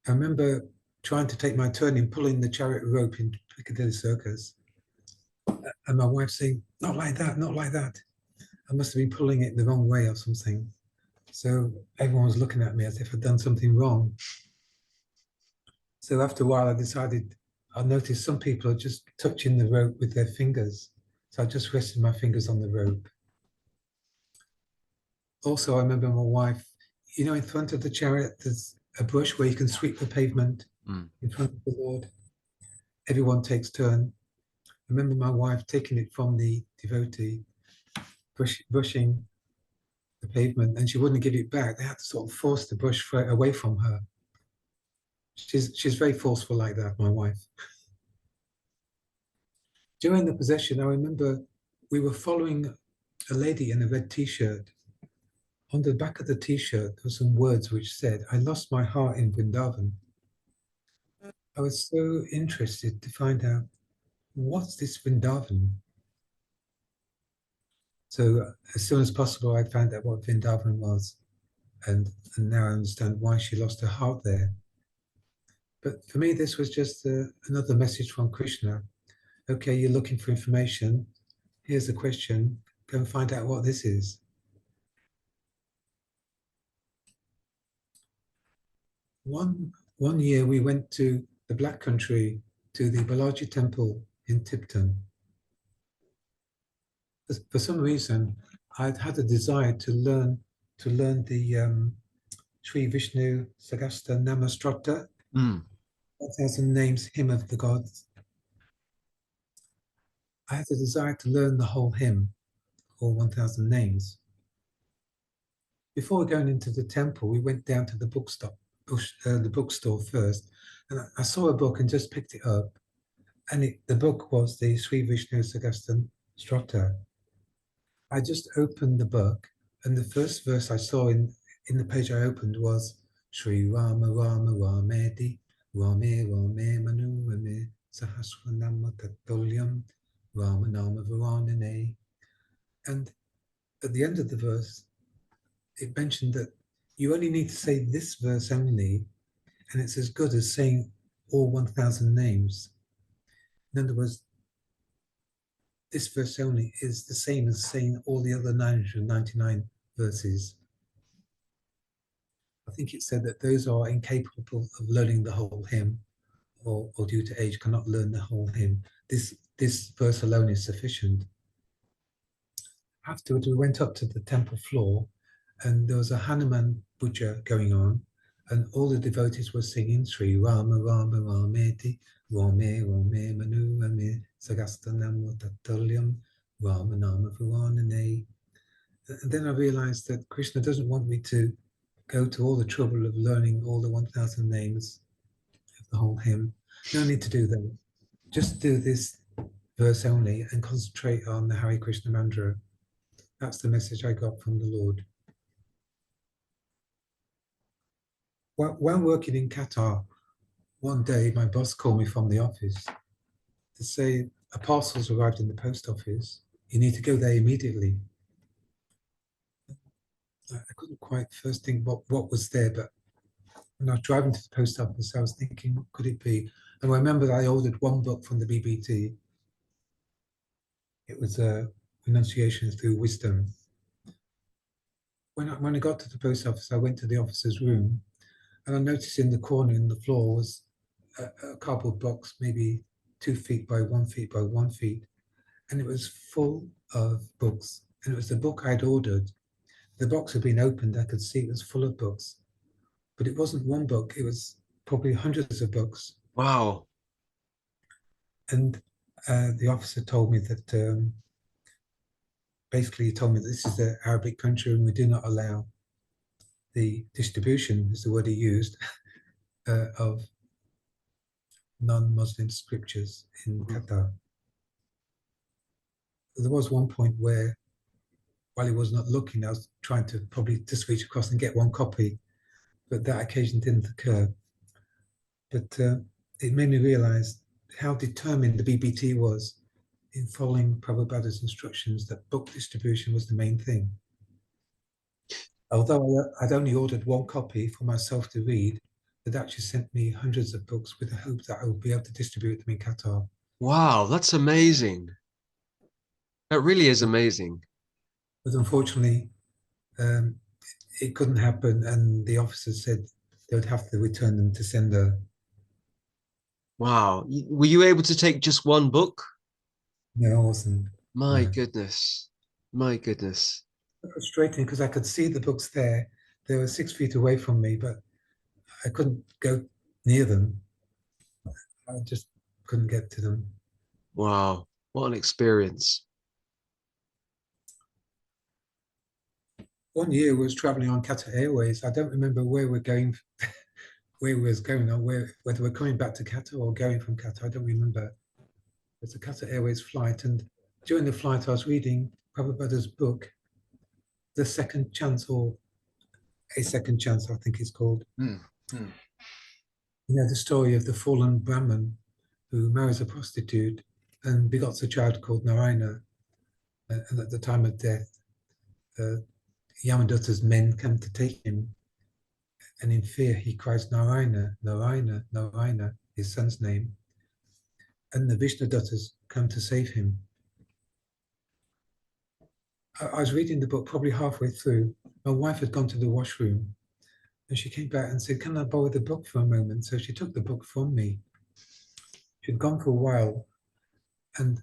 I remember trying to take my turn in pulling the chariot rope in Piccadilly Circus, and my wife saying, "Not like that, not like that." I must have been pulling it the wrong way or something. So everyone was looking at me as if I'd done something wrong. So after a while, I noticed some people are just touching the rope with their fingers. So I just rested my fingers on the rope. Also, I remember my wife, in front of the chariot, there's a brush where you can sweep the pavement in front of the Lord. Everyone takes turn. I remember my wife taking it from the devotee, brushing the pavement, and she wouldn't give it back. They had to sort of force the brush away from her. She's very forceful like that, my wife. During the procession, I remember we were following a lady in a red t-shirt. On the back of the t-shirt, there were some words which said, "I lost my heart in Vrindavan." I was so interested to find out, what's this Vrindavan? So as soon as possible, I found out what Vrindavan was. And now I understand why she lost her heart there. But for me, this was just another message from Krishna. Okay, you're looking for information. Here's a question. Go and find out what this is. One year we went to the Black Country, to the Balaji Temple in Tipton. For some reason, I'd had a desire to learn the Sri Vishnu Sagasta Namastrata, 1,000 names, hymn of the gods. I had a desire to learn the whole hymn, or 1,000 names. Before going into the temple, we went down to the bookstore first, and I saw a book and just picked it up. And the book was the Sri Vishnu Sagasta Strata. I just opened the book, and the first verse I saw in the page I opened was Sri Rama Rama Rameti Rame Rame Manu Rame Sahasranama Tatulyam Rama Nama Varanane. And at the end of the verse, it mentioned that you only need to say this verse only, and it's as good as saying all 1,000 names. In other words, this verse only is the same as saying all the other 999 verses. I think it said that those who are incapable of learning the whole hymn, or due to age cannot learn the whole hymn. This verse alone is sufficient. Afterwards, we went up to the temple floor, and there was a Hanuman puja going on, and all the devotees were singing Sri Rama Rama Rameti Rame Rame Manu Rame Sagastanam Tatulyam Rama Nama Varanane. And then I realized that Krishna doesn't want me to go to all the trouble of learning all the 1,000 names of the whole hymn. No need to do that. Just do this verse only and concentrate on the Hare Krishna mantra. That's the message I got from the Lord. While working in Qatar, one day my boss called me from the office to say a parcel's arrived in the post office. You need to go there immediately. I couldn't quite first think what was there, but when I was driving to the post office, I was thinking, what could it be? And I remember that I ordered one book from the BBT. It was Renunciation Through Wisdom. When I got to the post office, I went to the officer's room, and I noticed in the corner in the floor was a cardboard box, maybe 2 feet by 1 feet by 1 feet, and it was full of books. And it was the book I'd ordered the box had been opened. I could see it was full of books, but it wasn't one book. It was probably hundreds of books. Wow. And the officer told me that basically he told me this is an Arabic country and we do not allow the distribution, is the word he used, of non-Muslim scriptures in Qatar. There was one point where, while he was not looking, I was trying to probably just reach across and get one copy, but that occasion didn't occur. But it made me realize how determined the BBT was in following Prabhupada's instructions that book distribution was the main thing. Although I'd only ordered one copy for myself to read, they'd actually sent me hundreds of books with the hope that I would be able to distribute them in Qatar. Wow, that's amazing. That really is amazing. But unfortunately, it couldn't happen, and the officers said they would have to return them to sender. Wow. Were you able to take just one book? No, I wasn't. My No. goodness. My goodness. Frustrating because I could see the books there. They were 6 feet away from me, but I couldn't go near them. I just couldn't get to them. Wow. What an experience. One year we was traveling on Qatar Airways. I don't remember where we're going, where we was going, or whether we're coming back to Qatar or going from Qatar. I don't remember. It was a Qatar Airways flight, and during the flight I was reading Prabhupada's book, The Second Chance, or A Second Chance, I think it's called. You know, the story of the fallen Brahmin who marries a prostitute and begots a child called Narayana. And at the time of death, Yamadatta's men come to take him. And in fear, he cries, Narayana, Narayana, Narayana, his son's name. And the Vishnuduttas come to save him. I was reading the book probably halfway through. My wife had gone to the washroom and she came back and said, can I borrow the book for a moment? So she took the book from me. She'd gone for a while, and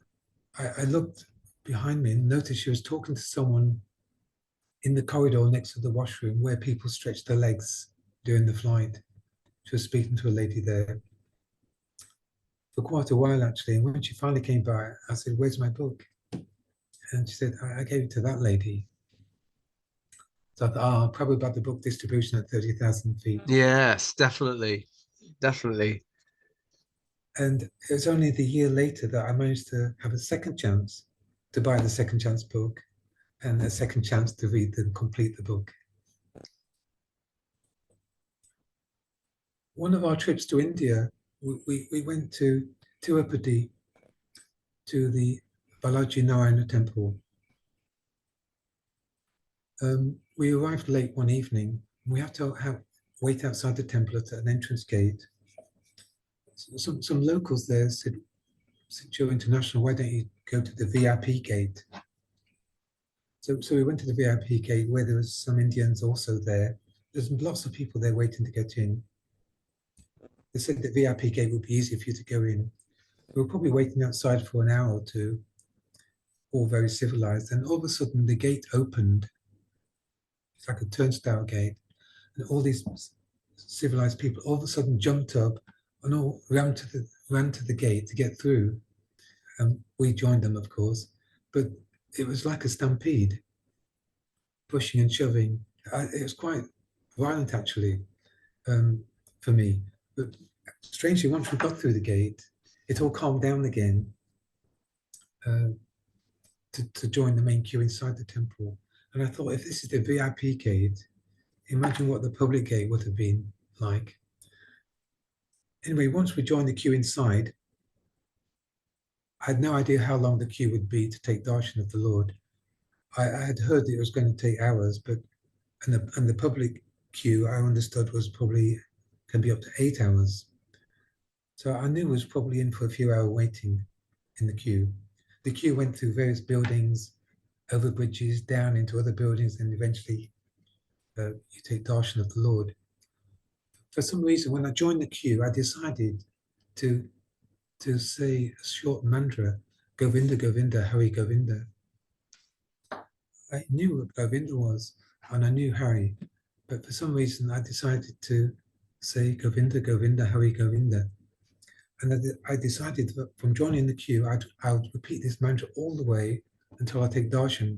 I looked behind me and noticed she was talking to someone in the corridor next to the washroom where people stretch their legs during the flight. She was speaking to a lady there for quite a while, actually. And when she finally came back, I said, where's my book? And she said, I gave it to that lady. So I thought, probably about the book distribution at 30,000 feet. Yes, definitely. Definitely. And it was only the year later that I managed to have a second chance to buy the second chance book and a second chance to read and complete the book. One of our trips to India, we went to Tirupati, to the Balaji Narayana temple. We arrived late one evening. We had to wait outside the temple at an entrance gate. Some locals there said, since you're international, why don't you go to the VIP gate? So we went to the VIP gate where there was some Indians also there. There's lots of people there waiting to get in. They said the VIP gate would be easy for you to go in. We were probably waiting outside for an hour or two, all very civilized. And all of a sudden the gate opened. It's like a turnstile gate. And all these civilized people all of a sudden jumped up and all ran to the gate to get through. We joined them, of course, but it was like a stampede, pushing and shoving. It was quite violent, actually, for me. But strangely, once we got through the gate, it all calmed down again to join the main queue inside the temple. And I thought, if this is the VIP gate, imagine what the public gate would have been like. Anyway, once we joined the queue inside, I had no idea how long the queue would be to take darshan of the Lord. I had heard that it was going to take hours, but and the public queue I understood was probably can be up to 8 hours. So I knew it was probably in for a few hours waiting in the queue. The queue went through various buildings, over bridges, down into other buildings, and eventually you take darshan of the Lord. For some reason, when I joined the queue, I decided to say a short mantra, Govinda, Govinda, Hare Govinda. I knew what Govinda was. and I knew Hare, but for some reason I decided to say Govinda, Govinda, Hare Govinda. And I decided that from joining the queue, I would repeat this mantra all the way until I take darshan.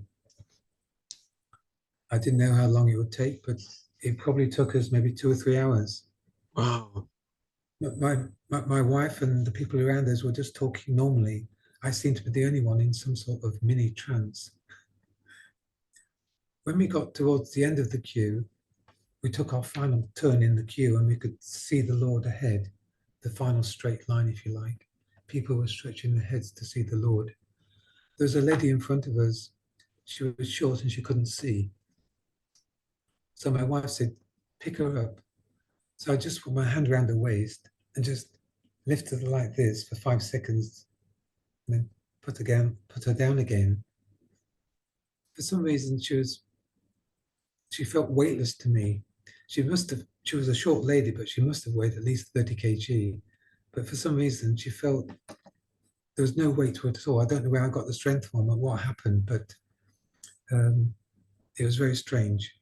I didn't know how long it would take, but it probably took us maybe 2 or 3 hours. Wow. My wife and the people around us were just talking normally. I seemed to be the only one in some sort of mini trance. When we got towards the end of the queue, we took our final turn in the queue and we could see the Lord ahead, the final straight line, if you like. People were stretching their heads to see the Lord. There was a lady in front of us. She was short and she couldn't see. So my wife said, pick her up. So I just put my hand around her waist and just lifted her like this for 5 seconds and then put her down again. For some reason, she felt weightless to me. She was a short lady, but she must have weighed at least 30 kg. But for some reason, she felt there was no weight to it at all. I don't know where I got the strength from or what happened, but it was very strange.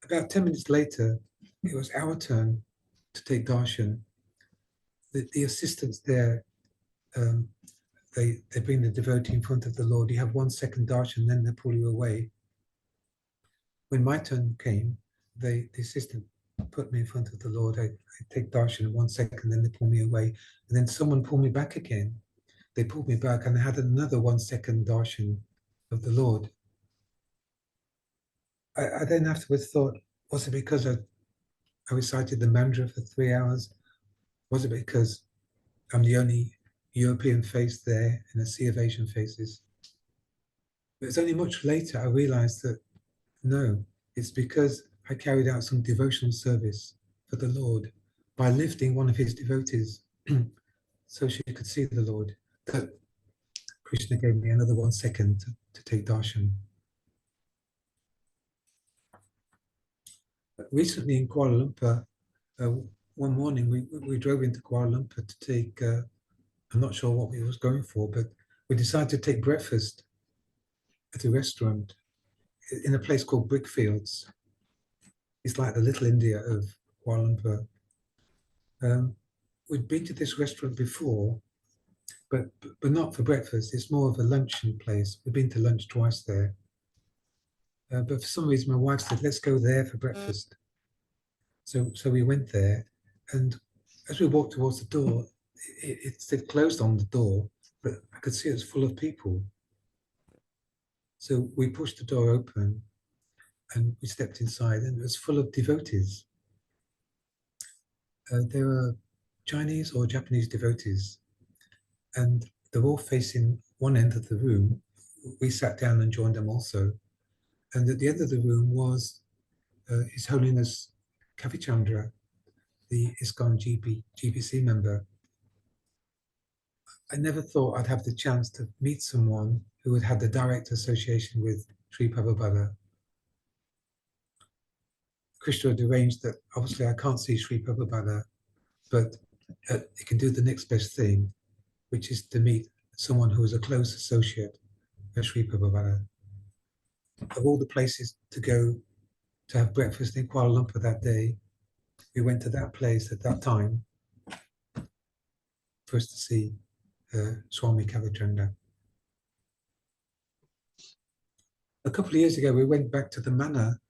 About 10 minutes later, it was our turn to take darshan. The assistants there, they bring the devotee in front of the Lord. You have 1 second darshan, then they pull you away. When my turn came, the assistant put me in front of the Lord. I take darshan in 1 second, then they pull me away. And then someone pulled me back again. They pulled me back and I had another 1 second darshan of the Lord. I then afterwards thought, was it because I recited the mantra for 3 hours? Was it because I'm the only European face there in a sea of Asian faces? It was only much later I realized that no, it's because I carried out some devotional service for the Lord by lifting one of his devotees so she could see the Lord. That Krishna gave me another 1 second to take darshan. Recently in Kuala Lumpur, one morning we drove into Kuala Lumpur to take, I'm not sure what we was going for, but we decided to take breakfast at a restaurant in a place called Brickfields. It's like the little India of Kuala Lumpur. We'd been to this restaurant before, but not for breakfast. It's more of a luncheon place. We've been to lunch twice there. But for some reason, my wife said, let's go there for breakfast. So we went there, and as we walked towards the door, it said closed on the door, but I could see it was full of people. So we pushed the door open, and we stepped inside, and it was full of devotees. There were Chinese or Japanese devotees, and they're all facing one end of the room. We sat down and joined them also. And at the end of the room was His Holiness Kavichandra, the ISKCON GBC member. I never thought I'd have the chance to meet someone who had had the direct association with Sri Prabhupada. Krishna had arranged that obviously I can't see Sri Prabhupada, but he can do the next best thing, which is to meet someone who is a close associate of Sri Prabhupada. Of all the places to go to have breakfast in Kuala Lumpur that day, we went to that place at that time for us to see Swami Kavichandra. A couple of years ago, we went back to the Manor,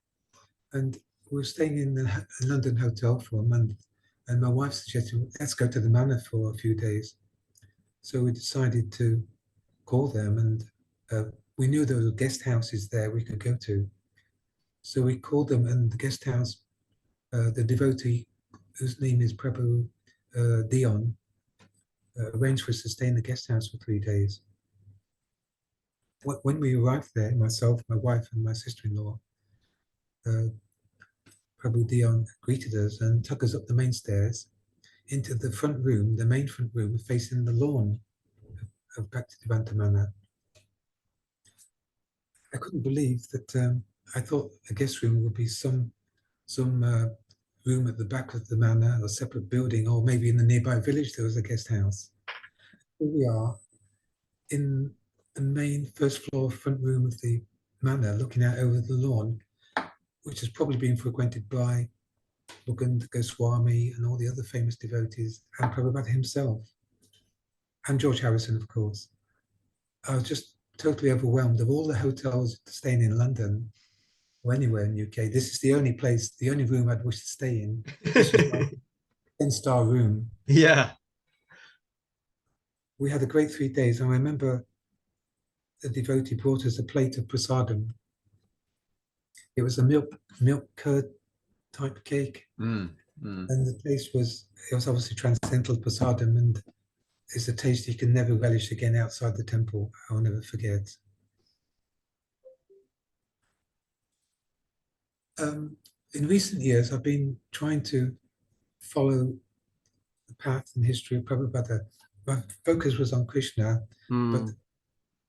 and we were staying in a London hotel for a month, and my wife suggested, let's go to the Manor for a few days. So we decided to call them, and we knew there were guest houses there we could go to. So we called them, and the guest house, the devotee, whose name is Prabhu Dion, arranged for us to stay in the guest house for 3 days. When we arrived there, myself, my wife, and my sister-in-law, Prabhu Dion greeted us and took us up the main stairs into the front room, the main front room, facing the lawn of Bhaktivedanta Manor. I couldn't believe that. I thought a guest room would be some room at the back of the manor, a separate building, or maybe in the nearby village there was a guest house. Here we are in the main first floor front room of the manor, looking out over the lawn, which has probably been frequented by Mukund Goswami and all the other famous devotees, and Prabhupada himself, and George Harrison, of course. I was just totally overwhelmed of all the hotels staying in London or anywhere in the UK. This is the only place, the only room I'd wish to stay in. This was like a 10-star room. Yeah. We had a great 3 days. And I remember the devotee brought us a plate of prasadam. It was a milk curd type cake. Mm. And the taste was, it was obviously transcendental prasadam, and it's a taste you can never relish again outside the temple. I'll never forget. In recent years, I've been trying to follow the path and history of Prabhupada. My focus was on Krishna, but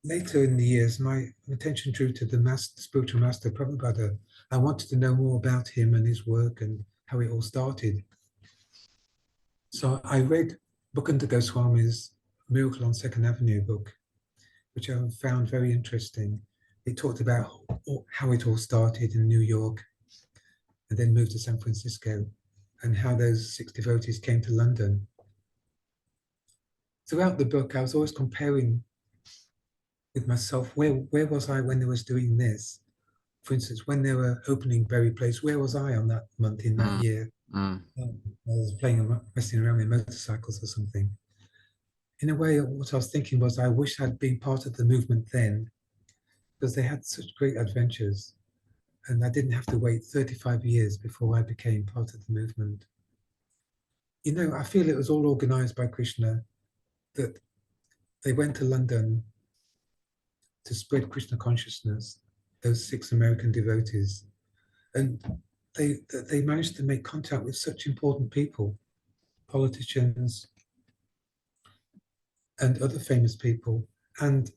later in the years, my attention drew to the spiritual master Prabhupada. I wanted to know more about him and his work and how it all started. So I read Mukunda Goswami's Miracle on Second Avenue book, which I found very interesting. It talked about how it all started in New York and then moved to San Francisco, and how those 6 devotees came to London. Throughout the book, I was always comparing with myself, where was I when they was doing this? For instance, when they were opening Berry Place, where was I on that month in that year? I was messing around with motorcycles or something. In a way, what I was thinking was, I wish I'd been part of the movement then, because they had such great adventures. And I didn't have to wait 35 years before I became part of the movement. You know, I feel it was all organized by Krishna, that they went to London to spread Krishna consciousness, those 6 American devotees. And they managed to make contact with such important people, politicians and other famous people. And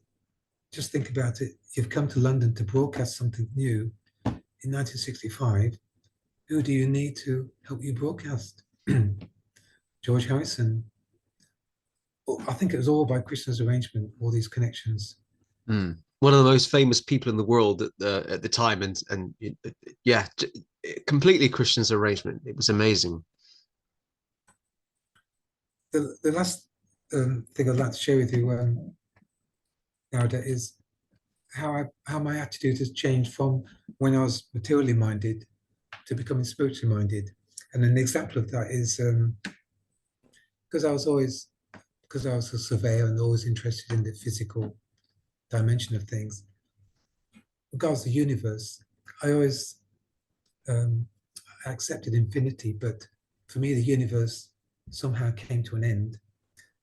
just think about it, you've come to London to broadcast something new in 1965. Who do you need to help you broadcast? George Harrison. Well, I think it was all by Krishna's arrangement, all these connections. One of the most famous people in the world at the time, and yeah, completely Krishna's arrangement. It was amazing. The last thing I'd like to share with you, nowadays, is how my attitude has changed from when I was materially minded to becoming spiritually minded. And an example of that is because I was a surveyor and always interested in the physical dimension of things. Regards the universe, I always accepted infinity, but for me, the universe somehow came to an end,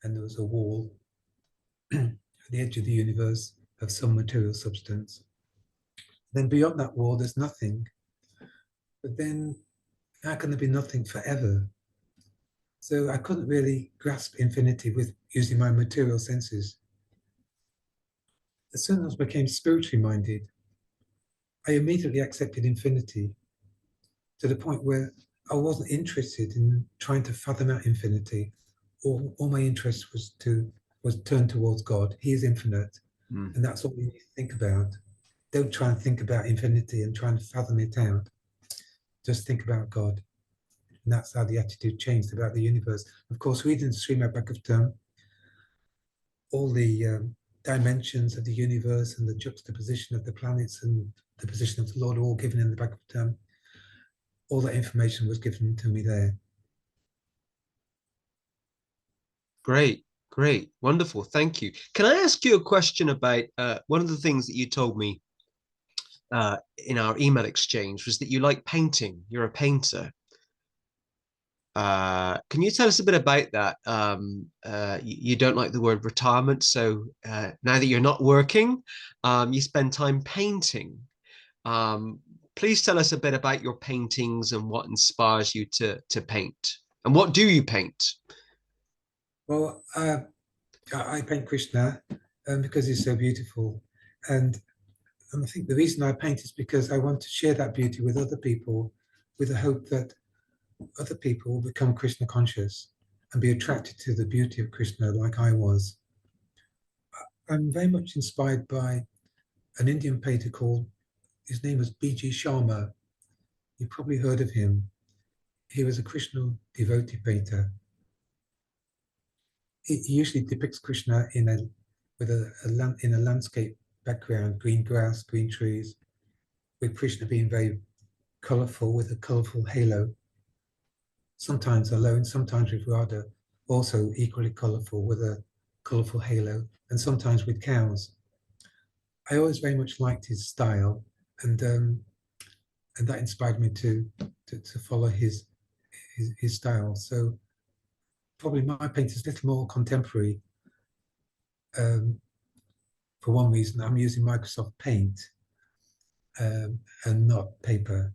and there was a wall at the edge of the universe of some material substance. Then beyond that wall, there's nothing. But then, how can there be nothing forever? So I couldn't really grasp infinity with using my material senses. As soon as I became spiritually minded, I immediately accepted infinity, to the point where I wasn't interested in trying to fathom out infinity. All my interest was turned towards God. He is infinite, and that's all we need to think about. Don't try and think about infinity and try and fathom it out. Just think about God. And that's how the attitude changed about the universe. Of course, reading the Srimad Bhagavatam, all the dimensions of the universe and the juxtaposition of the planets and the position of the Lord are all given in the Bhagavatam. All that information was given to me there. Great, wonderful. Thank you. Can I ask you a question about one of the things that you told me in our email exchange was that you like painting. You're a painter. Can you tell us a bit about that? You don't like the word retirement, so now that you're not working, you spend time painting. Please tell us a bit about your paintings and what inspires you to paint. And what do you paint? Well, I paint Krishna because he's so beautiful. And I think the reason I paint is because I want to share that beauty with other people, with the hope that other people will become Krishna conscious and be attracted to the beauty of Krishna like I was. I'm very much inspired by an Indian painter his name was B.G. Sharma. You probably heard of him. He was a Krishna devotee painter. He usually depicts Krishna in a landscape background, green grass, green trees, with Krishna being very colourful with a colourful halo. Sometimes alone, sometimes with Radha, also equally colourful with a colourful halo, and sometimes with cows. I always very much liked his style, and that inspired me to follow his style. So probably my painting is a little more contemporary. For one reason, I'm using Microsoft Paint and not paper.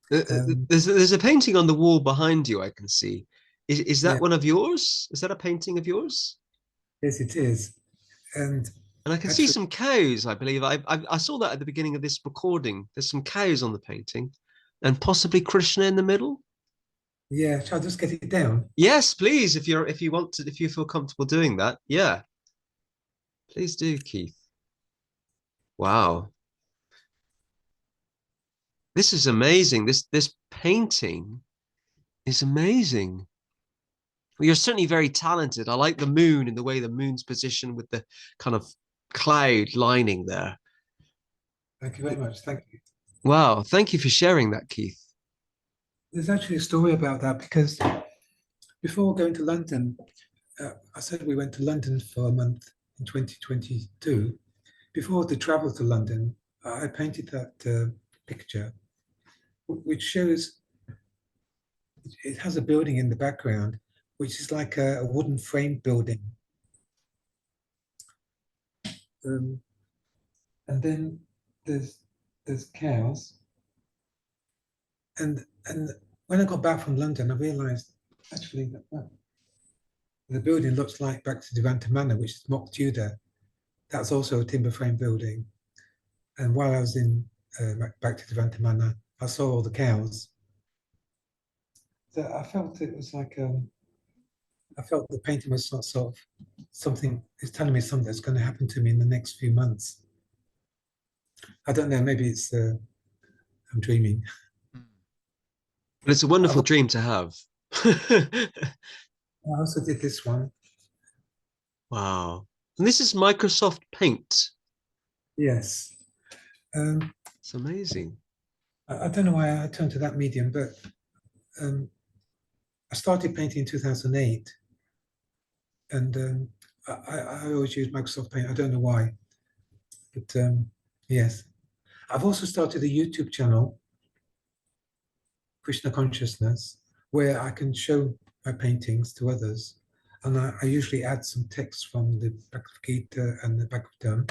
There's a painting on the wall behind you, I can see. Is that Yeah, one of yours? Is that a painting of yours? yes, it is. And And I can see actually, some cows, I believe. I saw that at the beginning of this recording. There's some cows on the painting, and possibly Krishna in the middle. yeah, shall I just get it down? Yes, please, if you want to, if you feel comfortable doing that. Yeah, please do, Keith. Wow. This is amazing. This painting is amazing. Well, you're certainly very talented. I like the moon and the way the moon's positioned with the kind of cloud lining there. Thank you very much. Thank you. Wow, thank you for sharing that, Keith. There's actually a story about that because before going to London, I said we went to London for a month in 2022. Before the travel to London, I painted that picture, which shows it has a building in the background, which is like a wooden frame building. And then there's cows. And when I got back from London, I realised actually that the building looks like back to Devanta Manor, which is Mock Tudor. That's also a timber frame building. And while I was in back to Devanta Manor, I saw all the cows. So I felt it was like I felt the painting was sort of something. It's telling me something that's going to happen to me in the next few months. I don't know. Maybe it's I'm dreaming. But it's a I've, wonderful dream to have. I also did this one. Wow. And this is Microsoft Paint. Yes. Um, It's amazing. I don't know why I turned to that medium, but um, I started painting in 2008, and I always use Microsoft Paint. I don't know why, but yes. I've also started a YouTube channel, Krishna Consciousness, where I can show my paintings to others. And I usually add some text from the Bhagavad Gita and the Bhagavatam.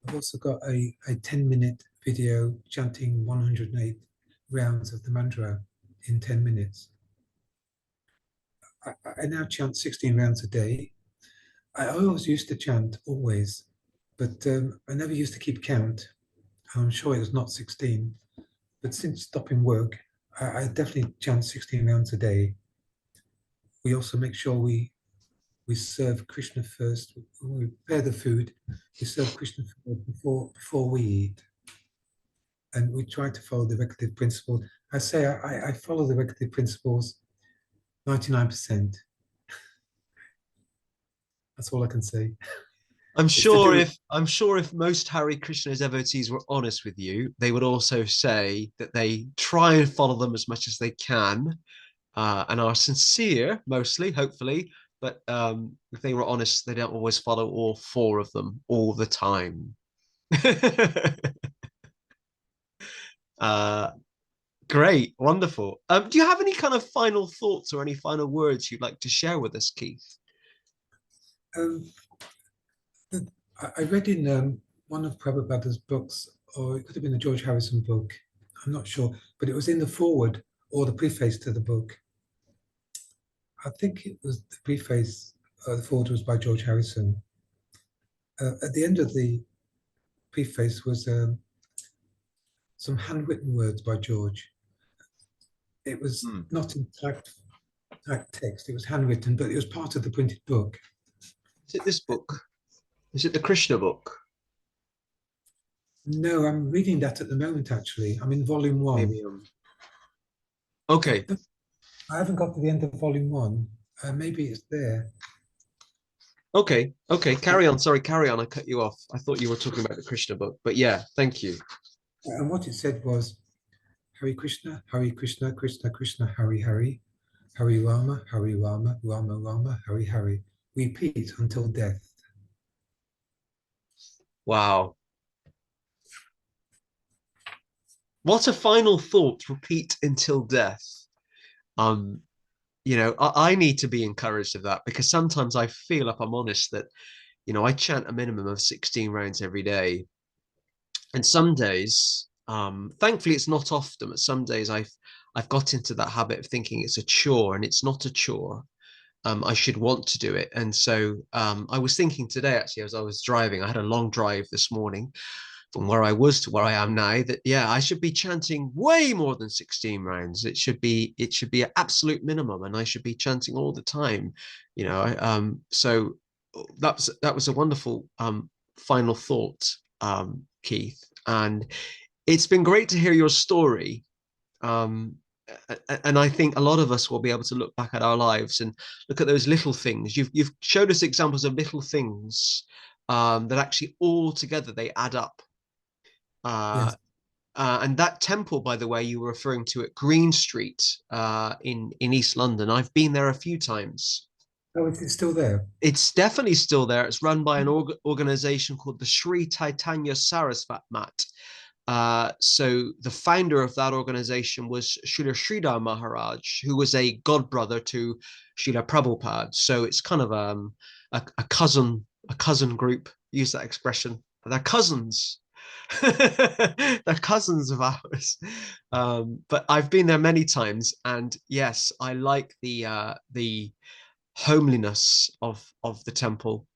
I've also got a 10-minute video chanting 108 rounds of the mantra in 10 minutes. I now chant 16 rounds a day. I always used to chant, always, but I never used to keep count. I'm sure it was not 16. But since stopping work, I definitely chant 16 rounds a day. We also make sure we serve Krishna first. We prepare the food. We serve Krishna first before we eat, and we try to follow the regulative principles. I say I follow the regulative principles 99%. That's all I can say. It's to do with I'm sure if most Hare Krishna devotees were honest with you, they would also say that they try and follow them as much as they can, and are sincere mostly, hopefully. But if they were honest, they don't always follow all four of them all the time. uh, Great, wonderful. Do you have any kind of final thoughts or any final words you'd like to share with us, Keith? um, I read in one of Prabhupada's books, or it could have been a George Harrison book. I'm not sure, but it was in the foreword or the preface to the book. I think it was the preface. The foreword was by George Harrison. At the end of the preface was some handwritten words by George. It was Hmm. not in typed text, it was handwritten, but it was part of the printed book. Is it this book? Is it the Krishna book? No, I'm reading that at the moment, actually. I'm in volume one. Maybe okay. I I haven't got to the end of volume one. Maybe it's there. Okay, carry on. Sorry, carry on. I cut you off. I thought you were talking about the Krishna book, but yeah, thank you. And what it said was Hare Krishna, Krishna Krishna, Hare Hare, Hare Rama, Hare Rama, Rama Rama, Hare Hare. Repeat until death. Wow. What a final thought. Repeat until death. Um, I need to be encouraged of that because sometimes I feel, if I'm honest, that, I chant a minimum of 16 rounds every day. And some days, thankfully it's not often, but some days I've got into that habit of thinking it's a chore, and it's not a chore. I should want to do it. And so I was thinking today, actually, as I was driving, I had a long drive this morning from where I was to where I am now, that yeah, I should be chanting way more than 16 rounds. It should be an absolute minimum, and I should be chanting all the time. So that was a wonderful final thought, Keith. And it's been great to hear your story. Um, and I think a lot of us will be able to look back at our lives and look at those little things. You've showed us examples of little things that actually all together they add up. Uh, Yes. and that temple, by the way, you were referring to at Green Street in East London. I've been there a few times. Oh, it's still there. It's definitely still there. It's run by an organization called the Sri Chaitanya Sarasvat Mat. So the founder of that organization was Srila Sridhar Maharaj, who was a godbrother to Srila Prabhupada. So it's kind of a cousin group. Use that expression. They're cousins. They're cousins of ours. But I've been there many times, and yes, I like the homeliness of the temple.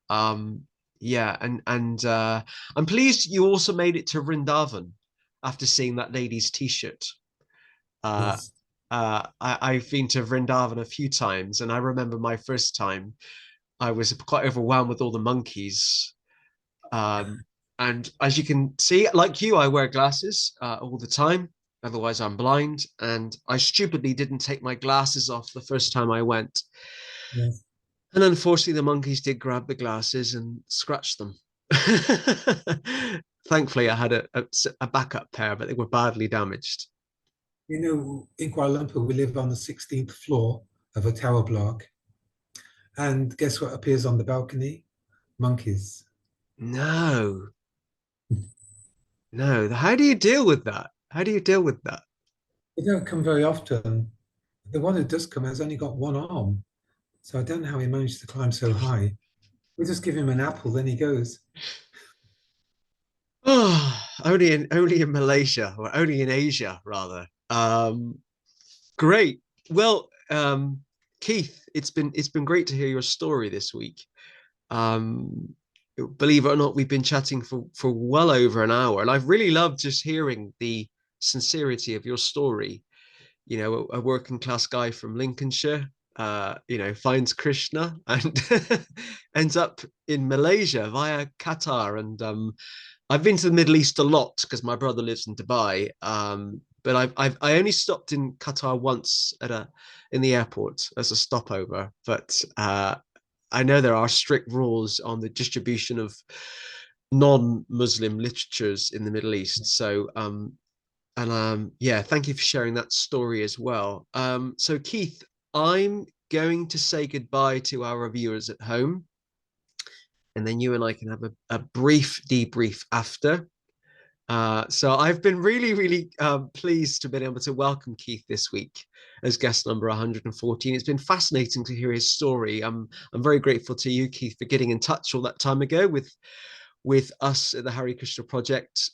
Yeah, and I'm pleased you also made it to Vrindavan after seeing that lady's t-shirt. Uh, Yes. I've been to Vrindavan a few times, and I remember my first time, I was quite overwhelmed with all the monkeys. Um, and as you can see, like you, I wear glasses all the time. Otherwise, I'm blind. And I stupidly didn't take my glasses off the first time I went. Yes. And unfortunately, the monkeys did grab the glasses and scratch them. Thankfully, I had a backup pair, but they were badly damaged. You know, in Kuala Lumpur, we live on the 16th floor of a tower block. And guess what appears on the balcony? Monkeys. No, no. How do you deal with that? How do you deal with that? They don't come very often. The one who does come has only got one arm. So I don't know how he managed to climb so high. We just give him an apple, then he goes. Oh, only in Malaysia, or only in Asia, rather. Great. Well, Keith, it's been great to hear your story this week. Um, Believe it or not, we've been chatting for well over an hour, and I've really loved just hearing the sincerity of your story. A working class guy from Lincolnshire, finds Krishna and ends up in Malaysia via Qatar. And I've been to the Middle East a lot because my brother lives in Dubai. But I only stopped in Qatar once in the airport as a stopover. But I know there are strict rules on the distribution of non-Muslim literatures in the Middle East. So yeah, thank you for sharing that story as well. So Keith, I'm going to say goodbye to our viewers at home, and then you and I can have a brief debrief after. So I've been really, really pleased to have been able to welcome Keith this week as guest number 114. It's been fascinating to hear his story. I'm very grateful to you, Keith, for getting in touch all that time ago with us at the Hare Krishna Project.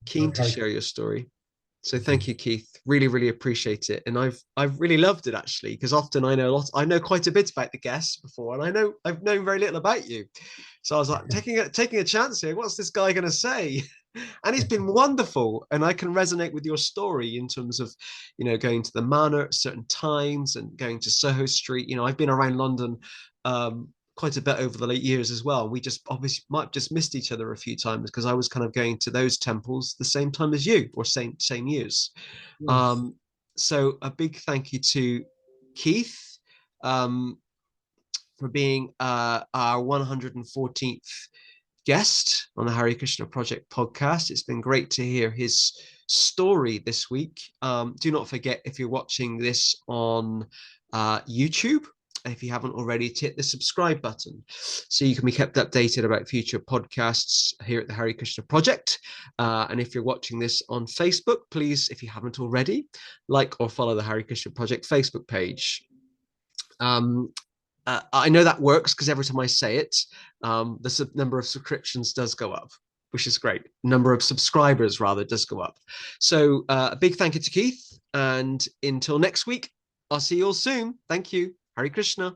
Keen to share your story. So Thank you. thank you, Keith. Really, really appreciate it. And I've really loved it, actually, because often I know quite a bit about the guests before, and I've known very little about you. So I was like taking a chance here. What's this guy going to say? And it's been wonderful, and I can resonate with your story in terms of, going to the manor at certain times and going to Soho Street. I've been around London quite a bit over the late years as well. We just obviously might have just missed each other a few times because I was kind of going to those temples the same time as you, or same years. Yes. So a big thank you to Keith for being our 114th guest on the Hare Krishna Project podcast. It's been great to hear his story this week. Do not forget, if you're watching this on YouTube, if you haven't already, to hit the subscribe button so you can be kept updated about future podcasts here at the Hare Krishna Project. And if you're watching this on Facebook, please, if you haven't already, like or follow the Hare Krishna Project Facebook page. I know that works because every time I say it, the number of subscriptions does go up, which is great. Number of subscribers, rather, does go up. So a big thank you to Keith. And until next week, I'll see you all soon. Thank you. Hare Krishna.